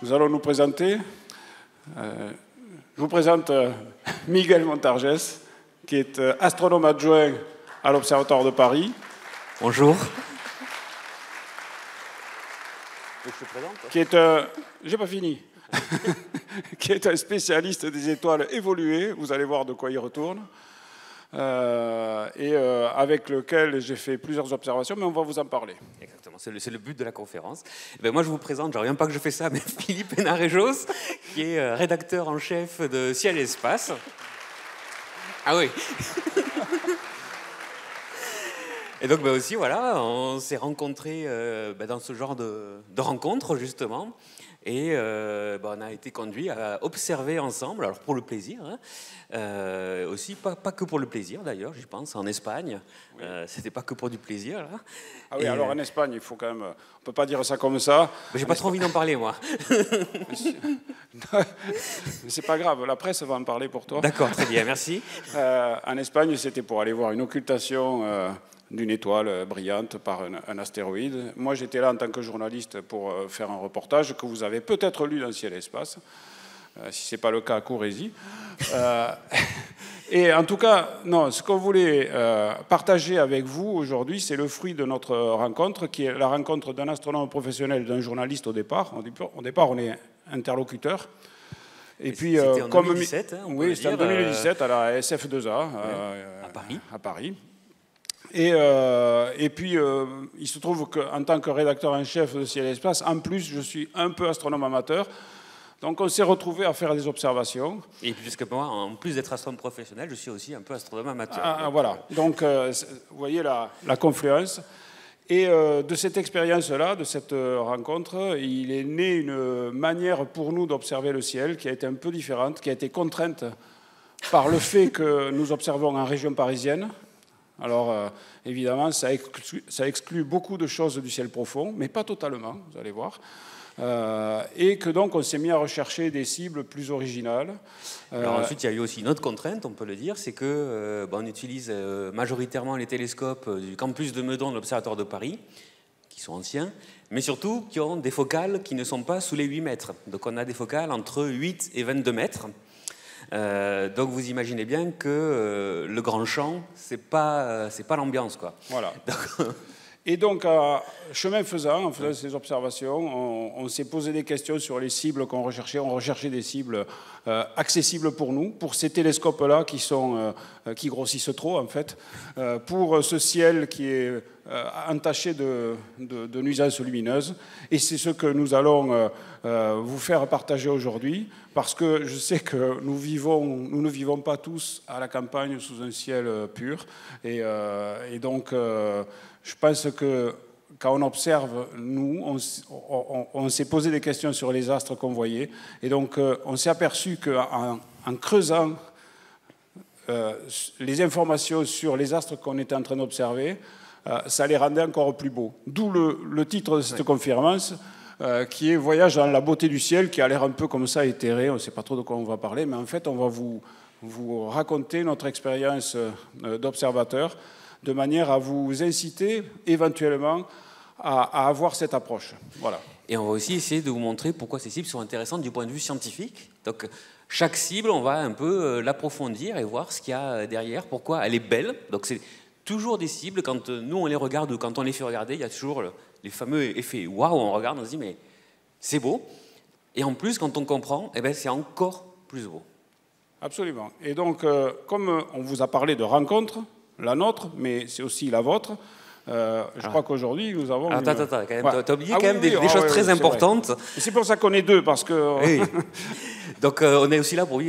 nous allons nous présenter. Je vous présente Miguel Montargès, qui est astronome adjoint à l'Observatoire de Paris. Bonjour. Je te présente. Qui est j'ai pas fini. Qui est un spécialiste des étoiles évoluées. Vous allez voir de quoi il retourne. Avec lequel j'ai fait plusieurs observations, mais on va vous en parler. Exactement, c'est le but de la conférence. Et bien moi, je vous présente, je ne reviens pas que je fais ça, mais Philippe Hénarejos, qui est rédacteur en chef de Ciel et Espace. Ah oui. Et donc ben aussi, voilà, on s'est rencontrés dans ce genre de rencontres, justement. Et on a été conduits à observer ensemble, alors pour le plaisir, hein, aussi, pas que pour le plaisir d'ailleurs, je pense, en Espagne, oui. C'était pas que pour du plaisir. Là. Ah oui, alors en Espagne, il faut quand même, on peut pas dire ça comme ça. J'ai pas trop envie d'en parler, moi. Mais c'est pas grave, la presse va en parler pour toi. D'accord, très bien, merci. En Espagne, c'était pour aller voir une occultation d'une étoile brillante par un astéroïde. Moi, j'étais là en tant que journaliste pour faire un reportage que vous avez peut-être lu dans Ciel et Espace. Si ce n'est pas le cas, courez-y. Et en tout cas, non, ce qu'on voulait partager avec vous aujourd'hui, c'est le fruit de notre rencontre, qui est la rencontre d'un astronome professionnel, d'un journaliste au départ. Au départ, on est interlocuteur. Et puis, c'était en 2017, hein, oui, c'était en 2017 à la SF2A, à Paris. Et puis, il se trouve qu'en tant que rédacteur en chef de Ciel et Espace, en plus, je suis un peu astronome amateur. Donc, on s'est retrouvés à faire des observations. Et puisque moi, en plus d'être astronome professionnel, je suis aussi un peu astronome amateur. Voilà. Donc, vous voyez la confluence. Et de cette expérience-là, de cette rencontre, il est né une manière pour nous d'observer le ciel qui a été un peu différente, qui a été contrainte par le fait que nous observons en région parisienne. Alors, évidemment, ça exclut beaucoup de choses du ciel profond, mais pas totalement, vous allez voir. Et que donc, on s'est mis à rechercher des cibles plus originales. Alors ensuite, il y a eu aussi une autre contrainte, on peut le dire, c'est que on utilise majoritairement les télescopes du campus de Meudon de l'Observatoire de Paris, qui sont anciens, mais surtout qui ont des focales qui ne sont pas sous les 8 mètres. Donc on a des focales entre 8 et 22 mètres. Donc vous imaginez bien que le grand champ, c'est pas l'ambiance, quoi. Voilà. Et donc, chemin faisant, en faisant ces observations, on s'est posé des questions sur les cibles qu'on recherchait. On recherchait des cibles accessibles pour nous, pour ces télescopes-là qui grossissent trop, en fait, pour ce ciel qui est entaché de nuisances lumineuses. Et c'est ce que nous allons vous faire partager aujourd'hui, parce que je sais que nous ne vivons pas tous à la campagne sous un ciel pur. Et donc, je pense que quand on observe, nous, on s'est posé des questions sur les astres qu'on voyait. Et donc, on s'est aperçu qu'en creusant les informations sur les astres qu'on était en train d'observer, ça les rendait encore plus beaux. D'où le titre de cette conférence, qui est « Voyage dans la beauté du ciel », qui a l'air un peu comme ça éthéré. On ne sait pas trop de quoi on va parler, mais en fait, on va vous raconter notre expérience d'observateur, de manière à vous inciter éventuellement à avoir cette approche. Voilà. Et on va aussi essayer de vous montrer pourquoi ces cibles sont intéressantes du point de vue scientifique. Donc, chaque cible, on va un peu l'approfondir et voir ce qu'il y a derrière, pourquoi elle est belle. Donc, c'est toujours des cibles, quand nous on les regarde ou quand on les fait regarder, il y a toujours les fameux effets waouh, on regarde, on se dit mais c'est beau. Et en plus, quand on comprend, eh ben, c'est encore plus beau. Absolument. Et donc, comme on vous a parlé de rencontres, la nôtre, mais c'est aussi la vôtre. Je crois qu'aujourd'hui, nous avons... Attends, t'as oublié quand même des choses très importantes. C'est pour ça qu'on est deux, parce que... Oui. Donc, on est aussi là pour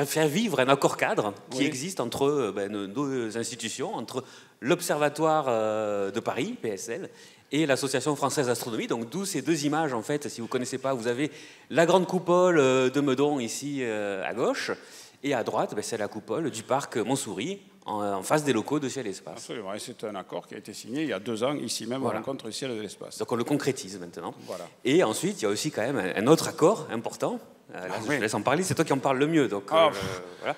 faire vivre un accord cadre qui existe entre nos deux institutions, entre l'Observatoire de Paris, PSL, et l'Association française d'astronomie. Donc, d'où ces deux images, en fait. Si vous ne connaissez pas, vous avez la grande coupole de Meudon, ici, à gauche, et à droite, c'est la coupole du parc Montsouris, en face des locaux de Ciel et Espace. Absolument, et c'est un accord qui a été signé il y a 2 ans, ici même, à la rencontre du Ciel et de l'Espace. Donc on le concrétise maintenant. Voilà. Et ensuite, il y a aussi quand même un autre accord important. Là, je te laisse en parler, c'est toi qui en parles le mieux. Donc, voilà.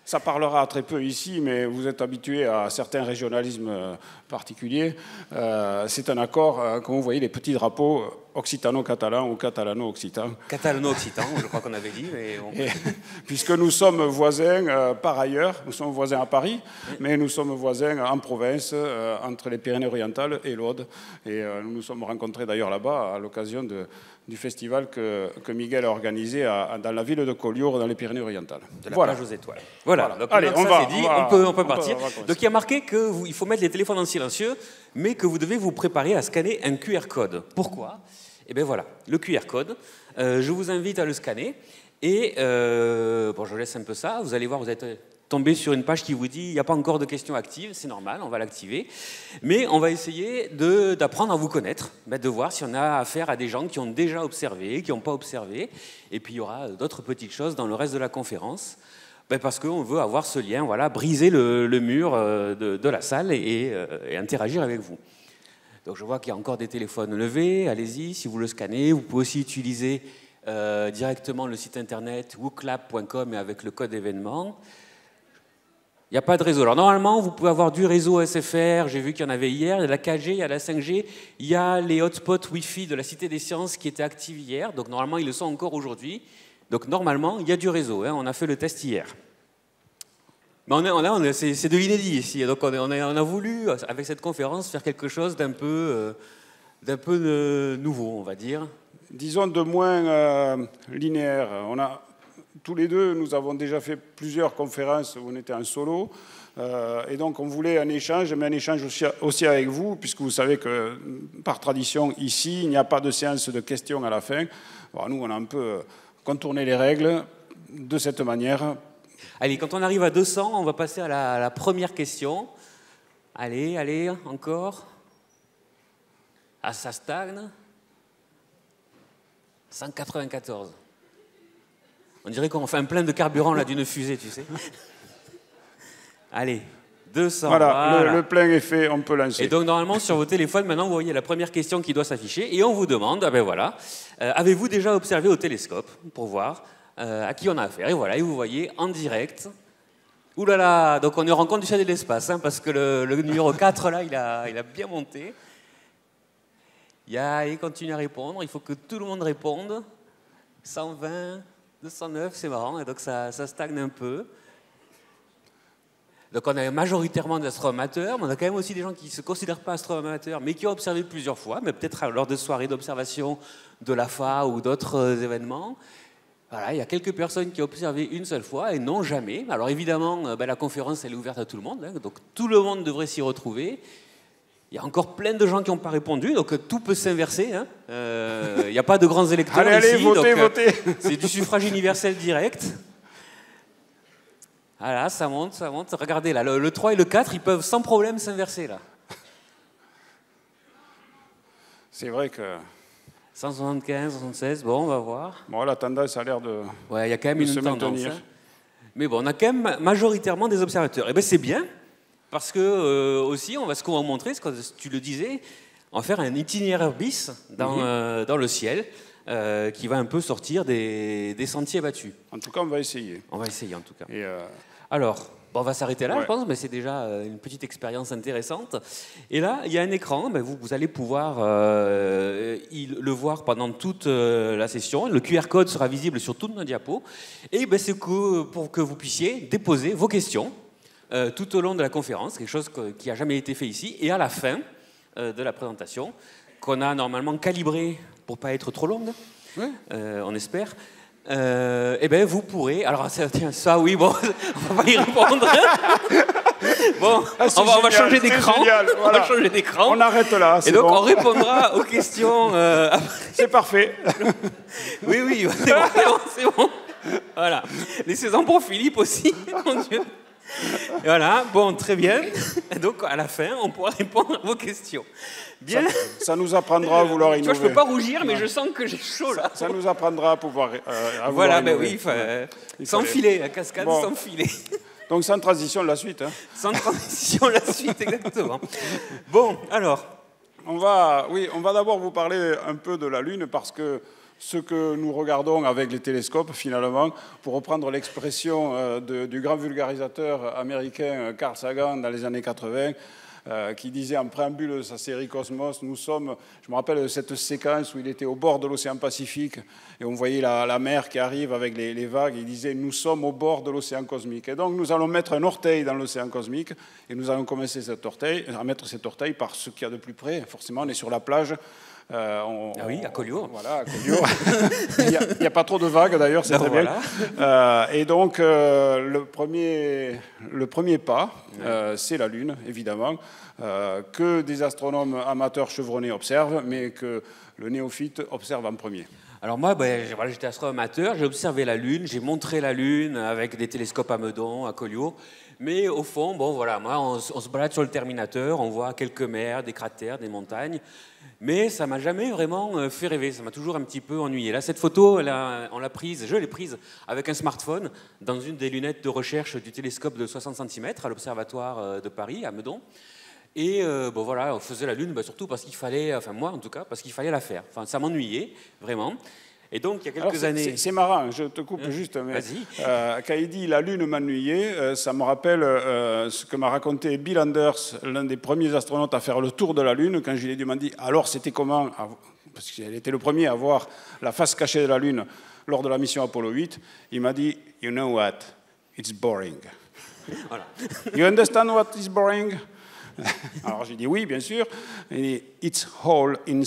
Ça parlera très peu ici, mais vous êtes habitués à certains régionalismes particuliers. C'est un accord, comme vous voyez, les petits drapeaux occitano-catalan ou catalano-occitan. Catalano-occitan, je crois qu'on avait dit. Mais bon. Puisque nous sommes voisins par ailleurs, nous sommes voisins à Paris, mais nous sommes voisins en province, entre les Pyrénées-Orientales et l'Aude. Et nous nous sommes rencontrés d'ailleurs là-bas à l'occasion du festival que Miguel a organisé dans la ville de Collioure, dans les Pyrénées-Orientales. De la plage aux étoiles. Voilà. Donc, allez, on peut partir. Donc il y a marqué qu'il faut mettre les téléphones en silencieux, mais que vous devez vous préparer à scanner un QR code. Pourquoi ? Eh bien voilà, le QR code. Je vous invite à le scanner. Et bon, je laisse un peu ça. Vous allez voir, vous êtes tombé sur une page qui vous dit il n'y a pas encore de questions actives, c'est normal, on va l'activer. Mais on va essayer d'apprendre à vous connaître, de voir si on a affaire à des gens qui ont déjà observé, qui n'ont pas observé. Et puis il y aura d'autres petites choses dans le reste de la conférence, parce qu'on veut avoir ce lien, voilà, briser le mur de la salle et interagir avec vous. Donc je vois qu'il y a encore des téléphones levés, allez-y, si vous le scannez. Vous pouvez aussi utiliser directement le site internet wooklab.com et avec le code événement. Il n'y a pas de réseau. Alors normalement, vous pouvez avoir du réseau SFR, j'ai vu qu'il y en avait hier, il y a la 4G, il y a la 5G, il y a les hotspots Wi-Fi de la Cité des Sciences qui étaient actifs hier, donc normalement ils le sont encore aujourd'hui. Donc normalement, il y a du réseau, on a fait le test hier. Mais c'est de l'inédit ici, donc on a voulu, avec cette conférence, faire quelque chose d'un peu nouveau, on va dire. Disons de moins linéaire. Tous les deux, nous avons déjà fait plusieurs conférences où on était en solo. Et donc, on voulait un échange, mais un échange aussi avec vous, puisque vous savez que, par tradition, ici, il n'y a pas de séance de questions à la fin. Alors, nous, on a un peu contourné les règles de cette manière. Allez, quand on arrive à 200, on va passer à la première question. Allez, encore. Ah, ça stagne. 194. On dirait qu'on fait un plein de carburant là d'une fusée, tu sais. Allez, 200. Voilà. Le plein est fait, on peut lancer. Et donc normalement sur vos téléphones, maintenant vous voyez la première question qui doit s'afficher et on vous demande, avez-vous déjà observé au télescope pour voir à qui on a affaire? Et voilà, et vous voyez en direct. Ouh là là, donc on est en rencontre du ciel et de l'espace, parce que le numéro 4 là, il a bien monté. Il continue à répondre, il faut que tout le monde réponde. 120, 209, c'est marrant, et donc ça stagne un peu. Donc on a majoritairement des astronomes-amateurs, mais on a quand même aussi des gens qui ne se considèrent pas astronomes-amateurs, mais qui ont observé plusieurs fois, mais peut-être lors de soirées d'observation de l'AFA ou d'autres événements. Voilà, il y a quelques personnes qui ont observé une seule fois et non jamais. Alors évidemment, la conférence elle est ouverte à tout le monde, donc tout le monde devrait s'y retrouver. Il y a encore plein de gens qui n'ont pas répondu, donc tout peut s'inverser. Il n'y a pas de grands électeurs ici. Allez, votez. C'est du suffrage universel direct. Voilà, ça monte. Regardez, là, le 3 et le 4, ils peuvent sans problème s'inverser, là. C'est vrai que... 175, 176, bon, on va voir. Bon, la tendance a l'air de... Ouais, il y a quand même une tendance. Mais bon, on a quand même majoritairement des observateurs. Eh bien, c'est bien. Parce que aussi, ce qu'on va vous montrer, tu le disais, on va faire un itinéraire bis dans le ciel qui va un peu sortir des sentiers battus. En tout cas, on va essayer. On va essayer, en tout cas. Et alors, on va s'arrêter là, je pense, mais c'est déjà une petite expérience intéressante. Et là, il y a un écran, vous allez pouvoir le voir pendant toute la session. Le QR code sera visible sur toutes nos diapos. Et c'est pour que vous puissiez déposer vos questions tout au long de la conférence, quelque chose qui n'a jamais été fait ici, et à la fin de la présentation, qu'on a normalement calibré pour ne pas être trop longue, on espère, vous pourrez... Alors, ça oui, bon, on va pas y répondre. Bon, on va changer d'écran. Voilà. On va changer d'écran. On arrête là. Et donc, on répondra aux questions... C'est parfait. Oui, c'est bon. Voilà. Laissez-en pour Philippe aussi, mon Dieu. Voilà, bon, très bien. Et donc, à la fin, on pourra répondre à vos questions. Bien. Ça nous apprendra à vouloir innover. Tu vois, je ne peux pas rougir, mais je sens que j'ai chaud, là. Ça nous apprendra à pouvoir voilà, innover. Sans filet, la cascade sans filet. Donc, sans transition, la suite. Sans transition, la suite, exactement. Bon, alors... On va d'abord vous parler un peu de la Lune, parce que ce que nous regardons avec les télescopes, finalement, pour reprendre l'expression du grand vulgarisateur américain Carl Sagan dans les années 80, qui disait en préambule de sa série Cosmos, nous sommes, je me rappelle de cette séquence où il était au bord de l'océan Pacifique et on voyait la mer qui arrive avec les vagues, il disait nous sommes au bord de l'océan cosmique. Et donc nous allons mettre un orteil dans l'océan cosmique et nous allons commencer à mettre cet orteil par ce qu'il y a de plus près. Forcément, on est sur la plage. Oui, à Collioure. Voilà, à Collioure. Il n'y a pas trop de vagues d'ailleurs, c'est très voilà. bien. Et donc, le premier pas, c'est la Lune, évidemment, que des astronomes amateurs chevronnés observent, mais que le néophyte observe en premier. Alors moi, voilà, j'étais astronome amateur, j'ai observé la Lune, j'ai montré la Lune avec des télescopes à Meudon, à Collioure. Mais au fond, bon voilà, moi, on se balade sur le Terminateur, on voit quelques mers, des cratères, des montagnes. Mais ça m'a jamais vraiment fait rêver, ça m'a toujours un petit peu ennuyé. Là, cette photo, on l'a prise, je l'ai prise avec un smartphone dans une des lunettes de recherche du télescope de 60 cm à l'Observatoire de Paris, à Meudon. Et bon voilà, on faisait la Lune surtout parce qu'il fallait, enfin moi en tout cas, parce qu'il fallait la faire. Enfin, ça m'ennuyait, vraiment. Et donc, il y a quelques années... C'est marrant, je te coupe juste, mais quand il dit « la Lune m'ennuyait », ça me rappelle ce que m'a raconté Bill Anders, l'un des premiers astronautes à faire le tour de la Lune, quand je lui ai demandé « alors c'était comment ?» Parce qu'il était le premier à voir la face cachée de la Lune lors de la mission Apollo 8. Il m'a dit « you know what, it's boring voilà. ». « You understand what is boring ?» Alors j'ai dit « oui, bien sûr ». Il dit « it's hole in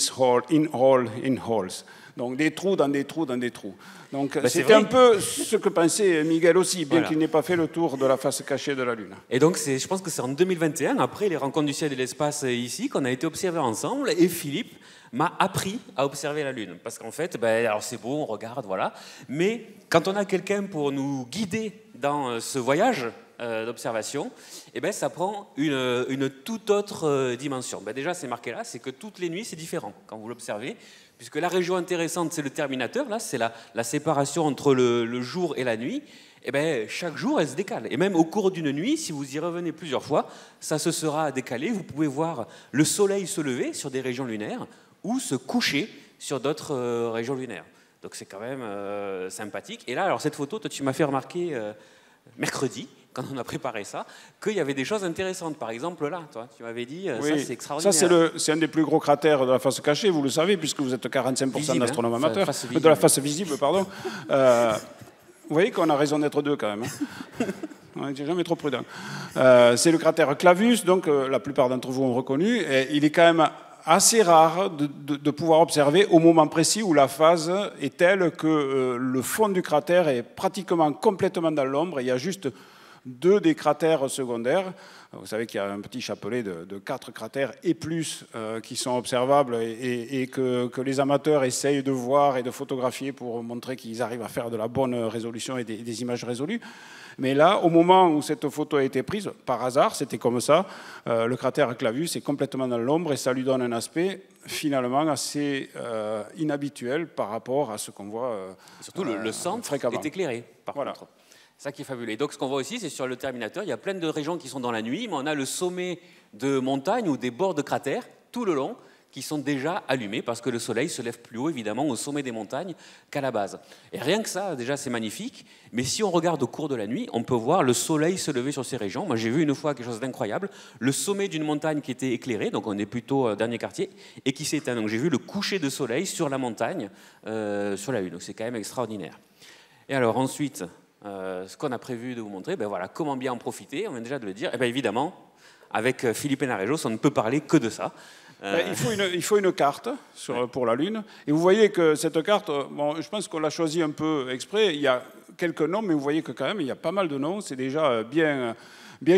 hole in holes ». Donc des trous dans des trous dans des trous. Donc c'était un peu ce que pensait Miguel aussi, bien qu'il n'ait pas fait le tour de la face cachée de la Lune. Et donc je pense que c'est en 2021, après les rencontres du ciel et de l'espace ici, qu'on a été observés ensemble. Et Philippe m'a appris à observer la Lune. Parce qu'en fait, alors c'est beau, on regarde, voilà. Mais quand on a quelqu'un pour nous guider dans ce voyage d'observation, ça prend une toute autre dimension. Déjà, c'est marqué là, c'est que toutes les nuits, c'est différent quand vous l'observez. Puisque la région intéressante, c'est le Terminateur, là, c'est la séparation entre le jour et la nuit. Chaque jour, elle se décale. Et même au cours d'une nuit, si vous y revenez plusieurs fois, ça se sera décalé. Vous pouvez voir le soleil se lever sur des régions lunaires ou se coucher sur d'autres régions lunaires. Donc c'est quand même sympathique. Et là, alors cette photo, toi, tu m'as fait remarquer mercredi, quand on a préparé ça, qu'il y avait des choses intéressantes. Par exemple, là, toi, tu m'avais dit, ça c'est extraordinaire. Ça, c'est un des plus gros cratères de la face cachée, vous le savez, puisque vous êtes 45% d'astronomes amateurs. De la face visible, pardon. Vous voyez qu'on a raison d'être deux, quand même. On n'est jamais trop prudent. C'est le cratère Clavius, donc la plupart d'entre vous ont reconnu. Et il est quand même assez rare de pouvoir observer au moment précis où la phase est telle que le fond du cratère est pratiquement complètement dans l'ombre. Il y a juste 2 des cratères secondaires. Vous savez qu'il y a un petit chapelet de 4 cratères et plus qui sont observables et que les amateurs essayent de voir et de photographier pour montrer qu'ils arrivent à faire de la bonne résolution et des images résolues. Mais là, au moment où cette photo a été prise, par hasard, c'était comme ça, le cratère Clavius est complètement dans l'ombre et ça lui donne un aspect finalement assez inhabituel par rapport à ce qu'on voit surtout le centre fréquemment. Est éclairé, par contre. C'est ça qui est fabuleux. Et donc, ce qu'on voit aussi, c'est sur le Terminateur, il y a plein de régions qui sont dans la nuit, mais on a le sommet de montagnes ou des bords de cratères, tout le long, qui sont déjà allumés, parce que le soleil se lève plus haut, évidemment, au sommet des montagnes qu'à la base. Et rien que ça, déjà, c'est magnifique. Mais si on regarde au cours de la nuit, on peut voir le soleil se lever sur ces régions. Moi, j'ai vu une fois quelque chose d'incroyable. Le sommet d'une montagne qui était éclairé, donc on est plutôt dernier quartier, et qui s'éteint. Donc j'ai vu le coucher de soleil sur la montagne, sur la Lune. Donc c'est quand même extraordinaire. Et alors ensuite... ce qu'on a prévu de vous montrer, voilà, comment bien en profiter, on vient déjà de le dire. Et évidemment, avec Philippe Hénarejos, on ne peut parler que de ça. Il faut une carte pour la Lune. Et vous voyez que cette carte, je pense qu'on l'a choisie un peu exprès. Il y a quelques noms, mais vous voyez que quand même, il y a pas mal de noms. C'est déjà bien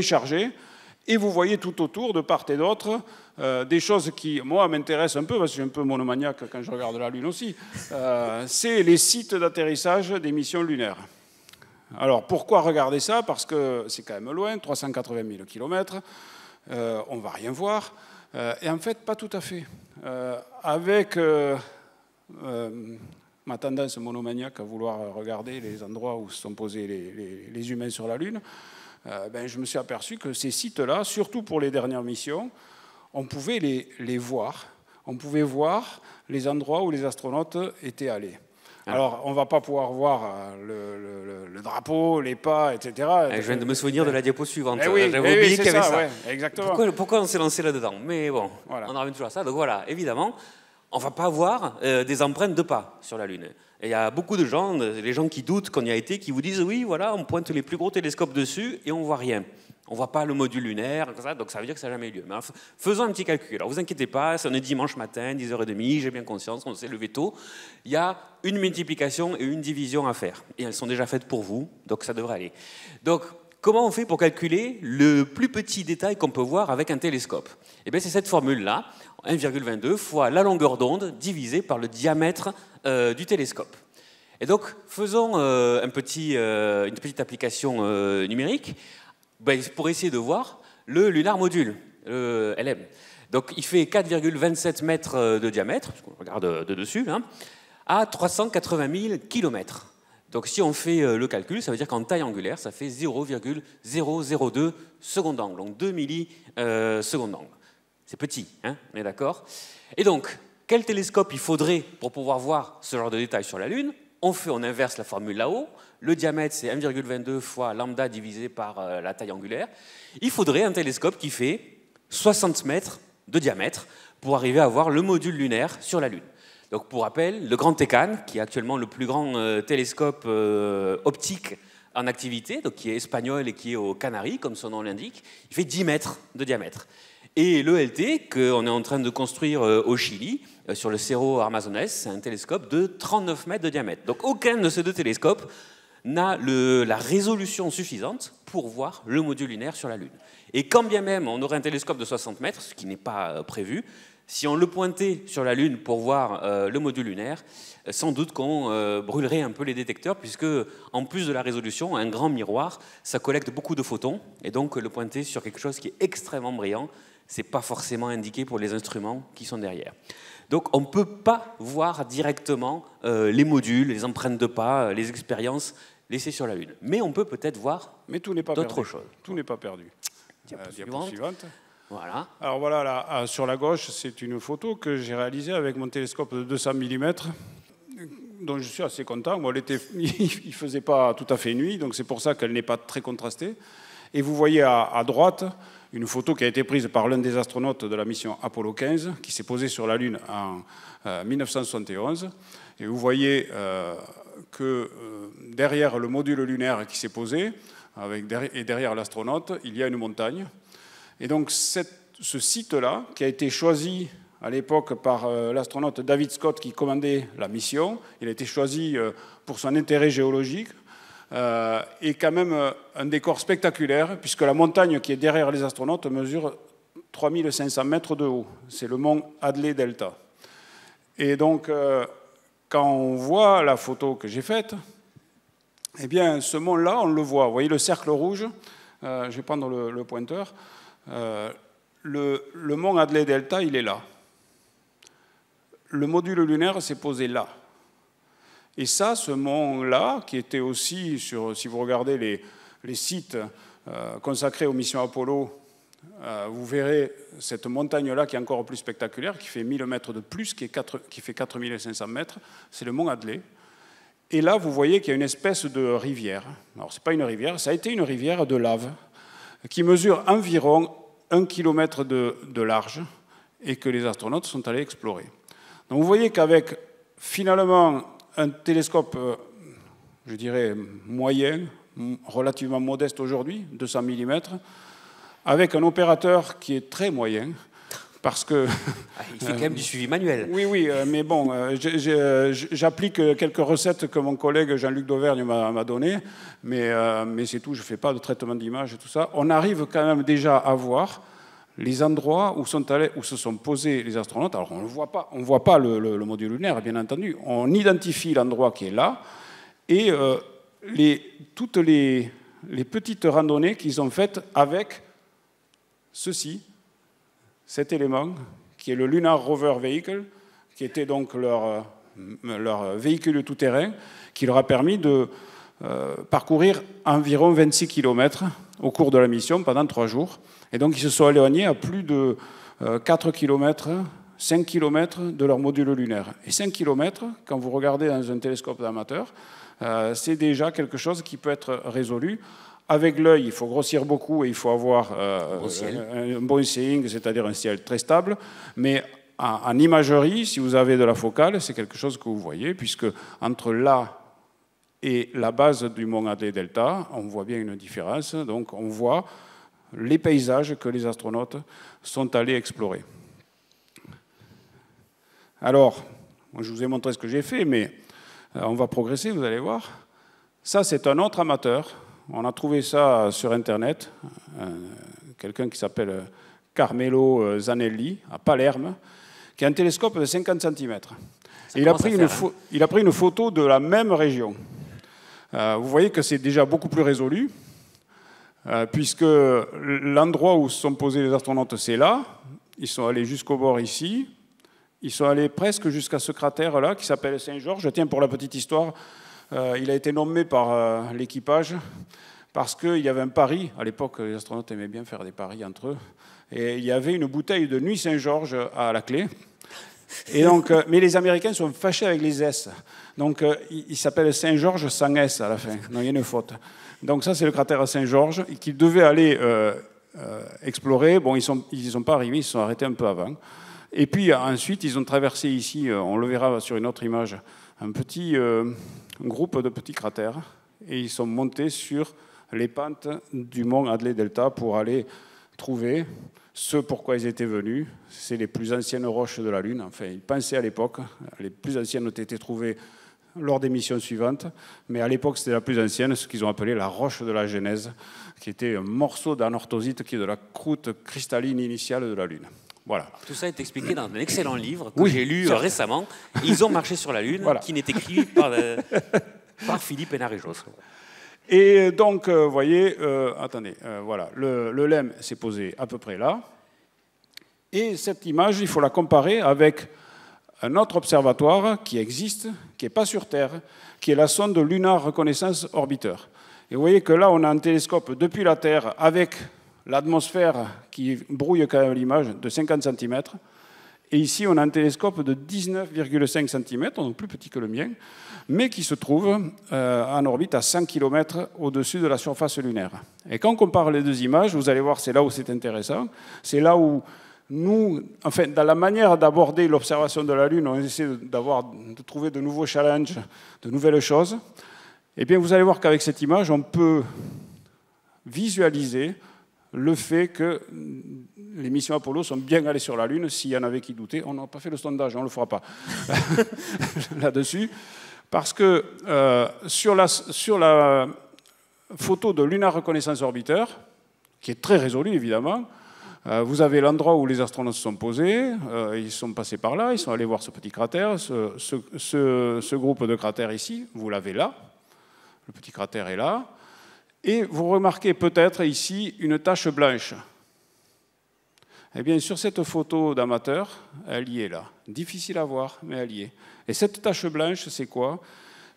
chargé. Et vous voyez tout autour, de part et d'autre, des choses qui, moi, m'intéressent un peu, parce que je suis un peu monomaniaque quand je regarde la Lune aussi. C'est les sites d'atterrissage des missions lunaires. Alors, pourquoi regarder ça? Parce que c'est quand même loin, 380 000 km, on ne va rien voir. Et en fait, pas tout à fait. Avec ma tendance monomaniaque à vouloir regarder les endroits où se sont posés les humains sur la Lune, je me suis aperçu que ces sites-là, surtout pour les dernières missions, on pouvait les voir. On pouvait voir les endroits où les astronautes étaient allés. Alors, on ne va pas pouvoir voir le drapeau, les pas, etc. Je viens de me souvenir de la diapo suivante. Oui, j'avais oublié qu'il y avait ça. Ouais, exactement. Pourquoi on s'est lancé là-dedans? Mais bon, on en revient toujours à ça. Donc voilà, évidemment, on ne va pas voir des empreintes de pas sur la Lune. Et il y a beaucoup de gens, les gens qui doutent qu'on y a été, qui vous disent oui, voilà, on pointe les plus gros télescopes dessus et on ne voit rien. On ne voit pas le module lunaire, donc ça veut dire que ça n'a jamais eu lieu. Mais alors, faisons un petit calcul. Alors, vous inquiétez pas, on est dimanche matin, 10h30, j'ai bien conscience, on s'est levé tôt. Il y a une multiplication et une division à faire. Et elles sont déjà faites pour vous, donc ça devrait aller. Donc, comment on fait pour calculer le plus petit détail qu'on peut voir avec un télescope? Eh bien, c'est cette formule-là, 1,22 fois la longueur d'onde divisée par le diamètre du télescope. Et donc, faisons une petite application numérique. Pour essayer de voir le Lunar Module, le LM. Donc il fait 4,27 mètres de diamètre, on regarde de dessus, hein, à 380 000 km. Donc si on fait le calcul, ça veut dire qu'en taille angulaire, ça fait 0,002 secondes d'angle, donc 2 millisecondes d'angle. C'est petit, hein, on est d'accord? Et donc, quel télescope il faudrait pour pouvoir voir ce genre de détails sur la Lune? On inverse la formule là-haut. Le diamètre, c'est 1,22 fois lambda divisé par la taille angulaire. Il faudrait un télescope qui fait 60 mètres de diamètre pour arriver à voir le module lunaire sur la Lune. Donc, pour rappel, le Grand Tecan, qui est actuellement le plus grand télescope optique en activité, donc qui est espagnol et qui est aux Canaries, comme son nom l'indique, il fait 10 mètres de diamètre. Et l'ELT, qu'on est en train de construire au Chili, sur le Cerro Armazones, c'est un télescope de 39 mètres de diamètre. Donc, aucun de ces deux télescopes n'a la résolution suffisante pour voir le module lunaire sur la Lune. Et quand bien même on aurait un télescope de 60 mètres, ce qui n'est pas prévu, si on le pointait sur la Lune pour voir le module lunaire, sans doute qu'on brûlerait un peu les détecteurs, puisque en plus de la résolution, un grand miroir, ça collecte beaucoup de photons, et donc le pointer sur quelque chose qui est extrêmement brillant, c'est pas forcément indiqué pour les instruments qui sont derrière. Donc on ne peut pas voir directement les modules, les empreintes de pas, les expériences laissées sur la Lune. Mais on peut peut-être voir d'autres choses. Tout n'est pas perdu. Diapo suivante. Voilà. Alors voilà, là, sur la gauche, c'est une photo que j'ai réalisée avec mon télescope de 200 mm, dont je suis assez content. Bon, il ne faisait pas tout à fait nuit, donc c'est pour ça qu'elle n'est pas très contrastée. Et vous voyez à droite une photo qui a été prise par l'un des astronautes de la mission Apollo 15, qui s'est posé sur la Lune en 1971. Et vous voyez que derrière le module lunaire qui s'est posé, et derrière l'astronaute, il y a une montagne. Et donc ce site-là, qui a été choisi à l'époque par l'astronaute David Scott qui commandait la mission, il a été choisi pour son intérêt géologique, et quand même un décor spectaculaire, puisque la montagne qui est derrière les astronautes mesure 3500 mètres de haut. C'est le mont Hadley Delta. Et donc, quand on voit la photo que j'ai faite, eh bien, ce mont-là, on le voit. Vous voyez le cercle rouge, je vais prendre le pointeur. Le mont Hadley Delta, il est là. Le module lunaire s'est posé là. Et ça, ce mont-là, qui était aussi, si vous regardez les sites consacrés aux missions Apollo, vous verrez cette montagne-là qui est encore plus spectaculaire, qui fait 1000 mètres de plus, qui fait 4500 mètres, c'est le mont Hadley. Et là, vous voyez qu'il y a une espèce de rivière. Alors, ce n'est pas une rivière, ça a été une rivière de lave, qui mesure environ 1 km de large, et que les astronautes sont allés explorer. Donc vous voyez qu'avec, finalement, un télescope, je dirais, moyen, relativement modeste aujourd'hui, 200 mm, avec un opérateur qui est très moyen, parce que... il fait quand même du suivi manuel. Oui, mais bon, j'applique quelques recettes que mon collègue Jean-Luc Dauvergne m'a données, mais c'est tout, je ne fais pas de traitement d'image et tout ça. On arrive quand même déjà à voir les endroits où se sont posés les astronautes. Alors, on ne voit pas le module lunaire, bien entendu. On identifie l'endroit qui est là et toutes les petites randonnées qu'ils ont faites avec cet élément, qui est le Lunar Rover Vehicle, qui était donc leur véhicule tout-terrain, qui leur a permis de parcourir environ 26 km au cours de la mission pendant 3 jours. Et donc, ils se sont éloignés à plus de 4 km 5 km de leur module lunaire. Et 5 km, quand vous regardez dans un télescope d'amateur, c'est déjà quelque chose qui peut être résolu. Avec l'œil, il faut grossir beaucoup et il faut avoir un bon seeing, c'est-à-dire un ciel très stable. Mais en imagerie, si vous avez de la focale, c'est quelque chose que vous voyez, puisque entre là et la base du mont Hadley Delta, on voit bien une différence. Donc on voit les paysages que les astronautes sont allés explorer. Alors, je vous ai montré ce que j'ai fait, mais on va progresser, vous allez voir. Ça, c'est un autre amateur. On a trouvé ça sur Internet. Quelqu'un qui s'appelle Carmelo Zanelli, à Palerme, qui a un télescope de 50 cm. Et il a pris une photo de la même région. Vous voyez que c'est déjà beaucoup plus résolu, puisque l'endroit où se sont posés les astronautes, c'est là. Ils sont allés jusqu'au bord ici. Ils sont allés presque jusqu'à ce cratère-là, qui s'appelle Saint-Georges. Tiens, pour la petite histoire, il a été nommé par l'équipage parce qu'il y avait un pari. À l'époque, les astronautes aimaient bien faire des paris entre eux. Et il y avait une bouteille de Nuit Saint-Georges à la clé. Et donc, mais les Américains sont fâchés avec les S. Donc, il s'appelle Saint-Georges sans S à la fin. Non, il y a une faute. Donc, ça, c'est le cratère à Saint-Georges qu'ils devaient aller explorer. Bon, ils n'y sont pas arrivés, ils se sont arrêtés un peu avant. Et puis, ensuite, ils ont traversé ici, on le verra sur une autre image, un petit groupe de petits cratères. Et ils sont montés sur les pentes du mont Hadley Delta pour aller trouver ce pourquoi ils étaient venus. C'est les plus anciennes roches de la Lune. Enfin, ils pensaient à l'époque. Les plus anciennes ont été trouvées lors des missions suivantes. Mais à l'époque, c'était la plus ancienne, ce qu'ils ont appelé la roche de la Genèse, qui était un morceau d'anorthosite qui est de la croûte cristalline initiale de la Lune. Voilà. Tout ça est expliqué dans un excellent livre que j'ai lu récemment. Ils ont marché sur la Lune, voilà. Qui n'est écrit par Philippe Hénarejos. Et donc, vous voyez, attendez, voilà, le LEM s'est posé à peu près là. Et cette image, il faut la comparer avec un autre observatoire qui existe, qui n'est pas sur Terre, qui est la sonde Lunar Reconnaissance Orbiter. Et vous voyez que là, on a un télescope depuis la Terre avec l'atmosphère qui brouille quand même l'image de 50 cm. Et ici, on a un télescope de 19,5 cm, donc plus petit que le mien, mais qui se trouve en orbite à 100 km au-dessus de la surface lunaire. Et quand on compare les deux images, vous allez voir, c'est là où c'est intéressant. C'est là où nous, enfin, dans la manière d'aborder l'observation de la Lune, on essaie de trouver de nouveaux challenges, de nouvelles choses. Et bien, vous allez voir qu'avec cette image, on peut visualiser le fait que les missions Apollo sont bien allées sur la Lune. S'il y en avait qui doutaient, on n'a pas fait le sondage, on ne le fera pas là-dessus. Parce que sur la photo de Lunar Reconnaissance Orbiter, qui est très résolue évidemment, vous avez l'endroit où les astronautes se sont posés, ils sont passés par là, ils sont allés voir ce petit cratère, ce groupe de cratères ici, vous l'avez là, le petit cratère est là. Et vous remarquez peut-être ici une tache blanche. Eh bien, sur cette photo d'amateur, elle y est là. Difficile à voir, mais elle y est. Et cette tache blanche, c'est quoi?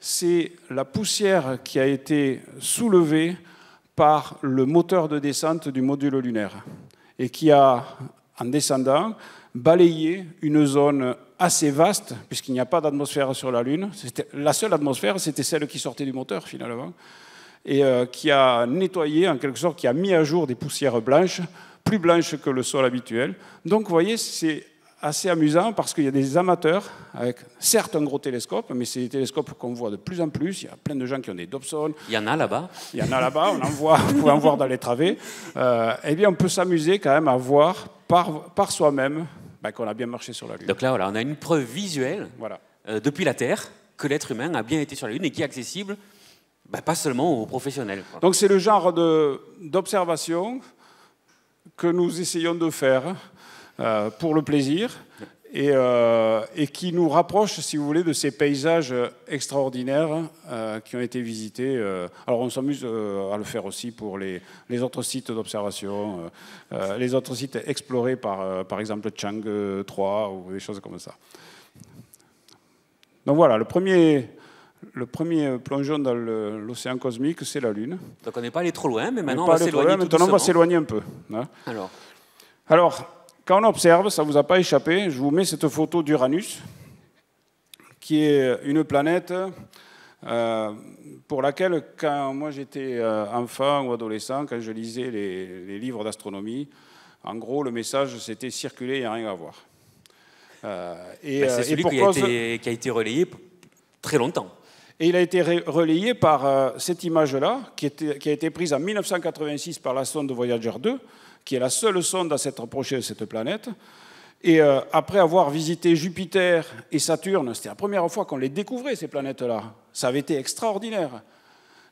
C'est la poussière qui a été soulevée par le moteur de descente du module lunaire et qui a, en descendant, balayé une zone assez vaste, puisqu'il n'y a pas d'atmosphère sur la Lune. La seule atmosphère, c'était celle qui sortait du moteur, finalement, et qui a nettoyé, en quelque sorte, qui a mis à jour des poussières blanches, plus blanches que le sol habituel. Donc, vous voyez, c'est assez amusant parce qu'il y a des amateurs, avec certes un gros télescope, mais c'est des télescopes qu'on voit de plus en plus. Il y a plein de gens qui ont des Dobson. Il y en a là-bas. Il y en a là-bas, on en voit, vous pouvez en voir dans les travées. Eh bien, on peut s'amuser quand même à voir par soi-même qu'on a bien marché sur la Lune. Donc là, voilà, on a une preuve visuelle depuis la Terre que l'être humain a bien été sur la Lune et qui est accessible pas seulement aux professionnels. Donc c'est le genre d'observation que nous essayons de faire pour le plaisir et qui nous rapproche, si vous voulez, de ces paysages extraordinaires qui ont été visités. Alors on s'amuse à le faire aussi pour les autres sites d'observation, les autres sites explorés par exemple Chang 3 ou des choses comme ça. Donc voilà, le premier plongeon dans l'océan cosmique, c'est la Lune. Donc on n'est pas allé trop loin, mais maintenant on va s'éloigner tout doucement. Maintenant on va s'éloigner un peu. Alors, quand on observe, ça ne vous a pas échappé, je vous mets cette photo d'Uranus, qui est une planète pour laquelle, quand moi j'étais enfant ou adolescent, quand je lisais les livres d'astronomie, en gros, le message, c'était circuler, il n'y a rien à voir. C'est celui qui a été relayé très longtemps. Et il a été relayé par cette image-là, qui a été prise en 1986 par la sonde Voyager 2, qui est la seule sonde à s'être approchée de cette planète. Et après avoir visité Jupiter et Saturne, c'était la première fois qu'on les découvrait, ces planètes-là. Ça avait été extraordinaire.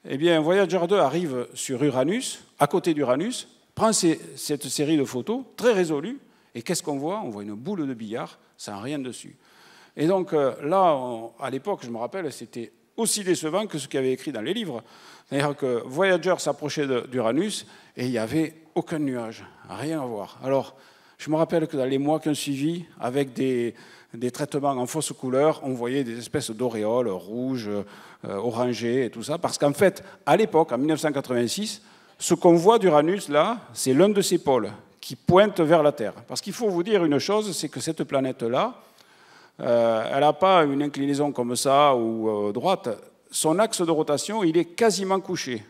Eh bien, Voyager 2 arrive sur Uranus, à côté d'Uranus, prend cette série de photos, très résolues, et qu'est-ce qu'on voit? On voit une boule de billard, sans rien dessus. Et donc là, à l'époque, je me rappelle, c'était aussi décevant que ce qu'il y avait écrit dans les livres. C'est-à-dire que Voyager s'approchait d'Uranus, et il n'y avait aucun nuage, rien à voir. Alors, je me rappelle que dans les mois qui ont suivi, avec des traitements en fausse couleur, on voyait des espèces d'auréoles rouges, orangées et tout ça, parce qu'en fait, à l'époque, en 1986, ce qu'on voit d'Uranus, là, c'est l'un de ses pôles qui pointe vers la Terre. Parce qu'il faut vous dire une chose, c'est que cette planète-là, elle n'a pas une inclinaison comme ça ou droite. Son axe de rotation, il est quasiment couché.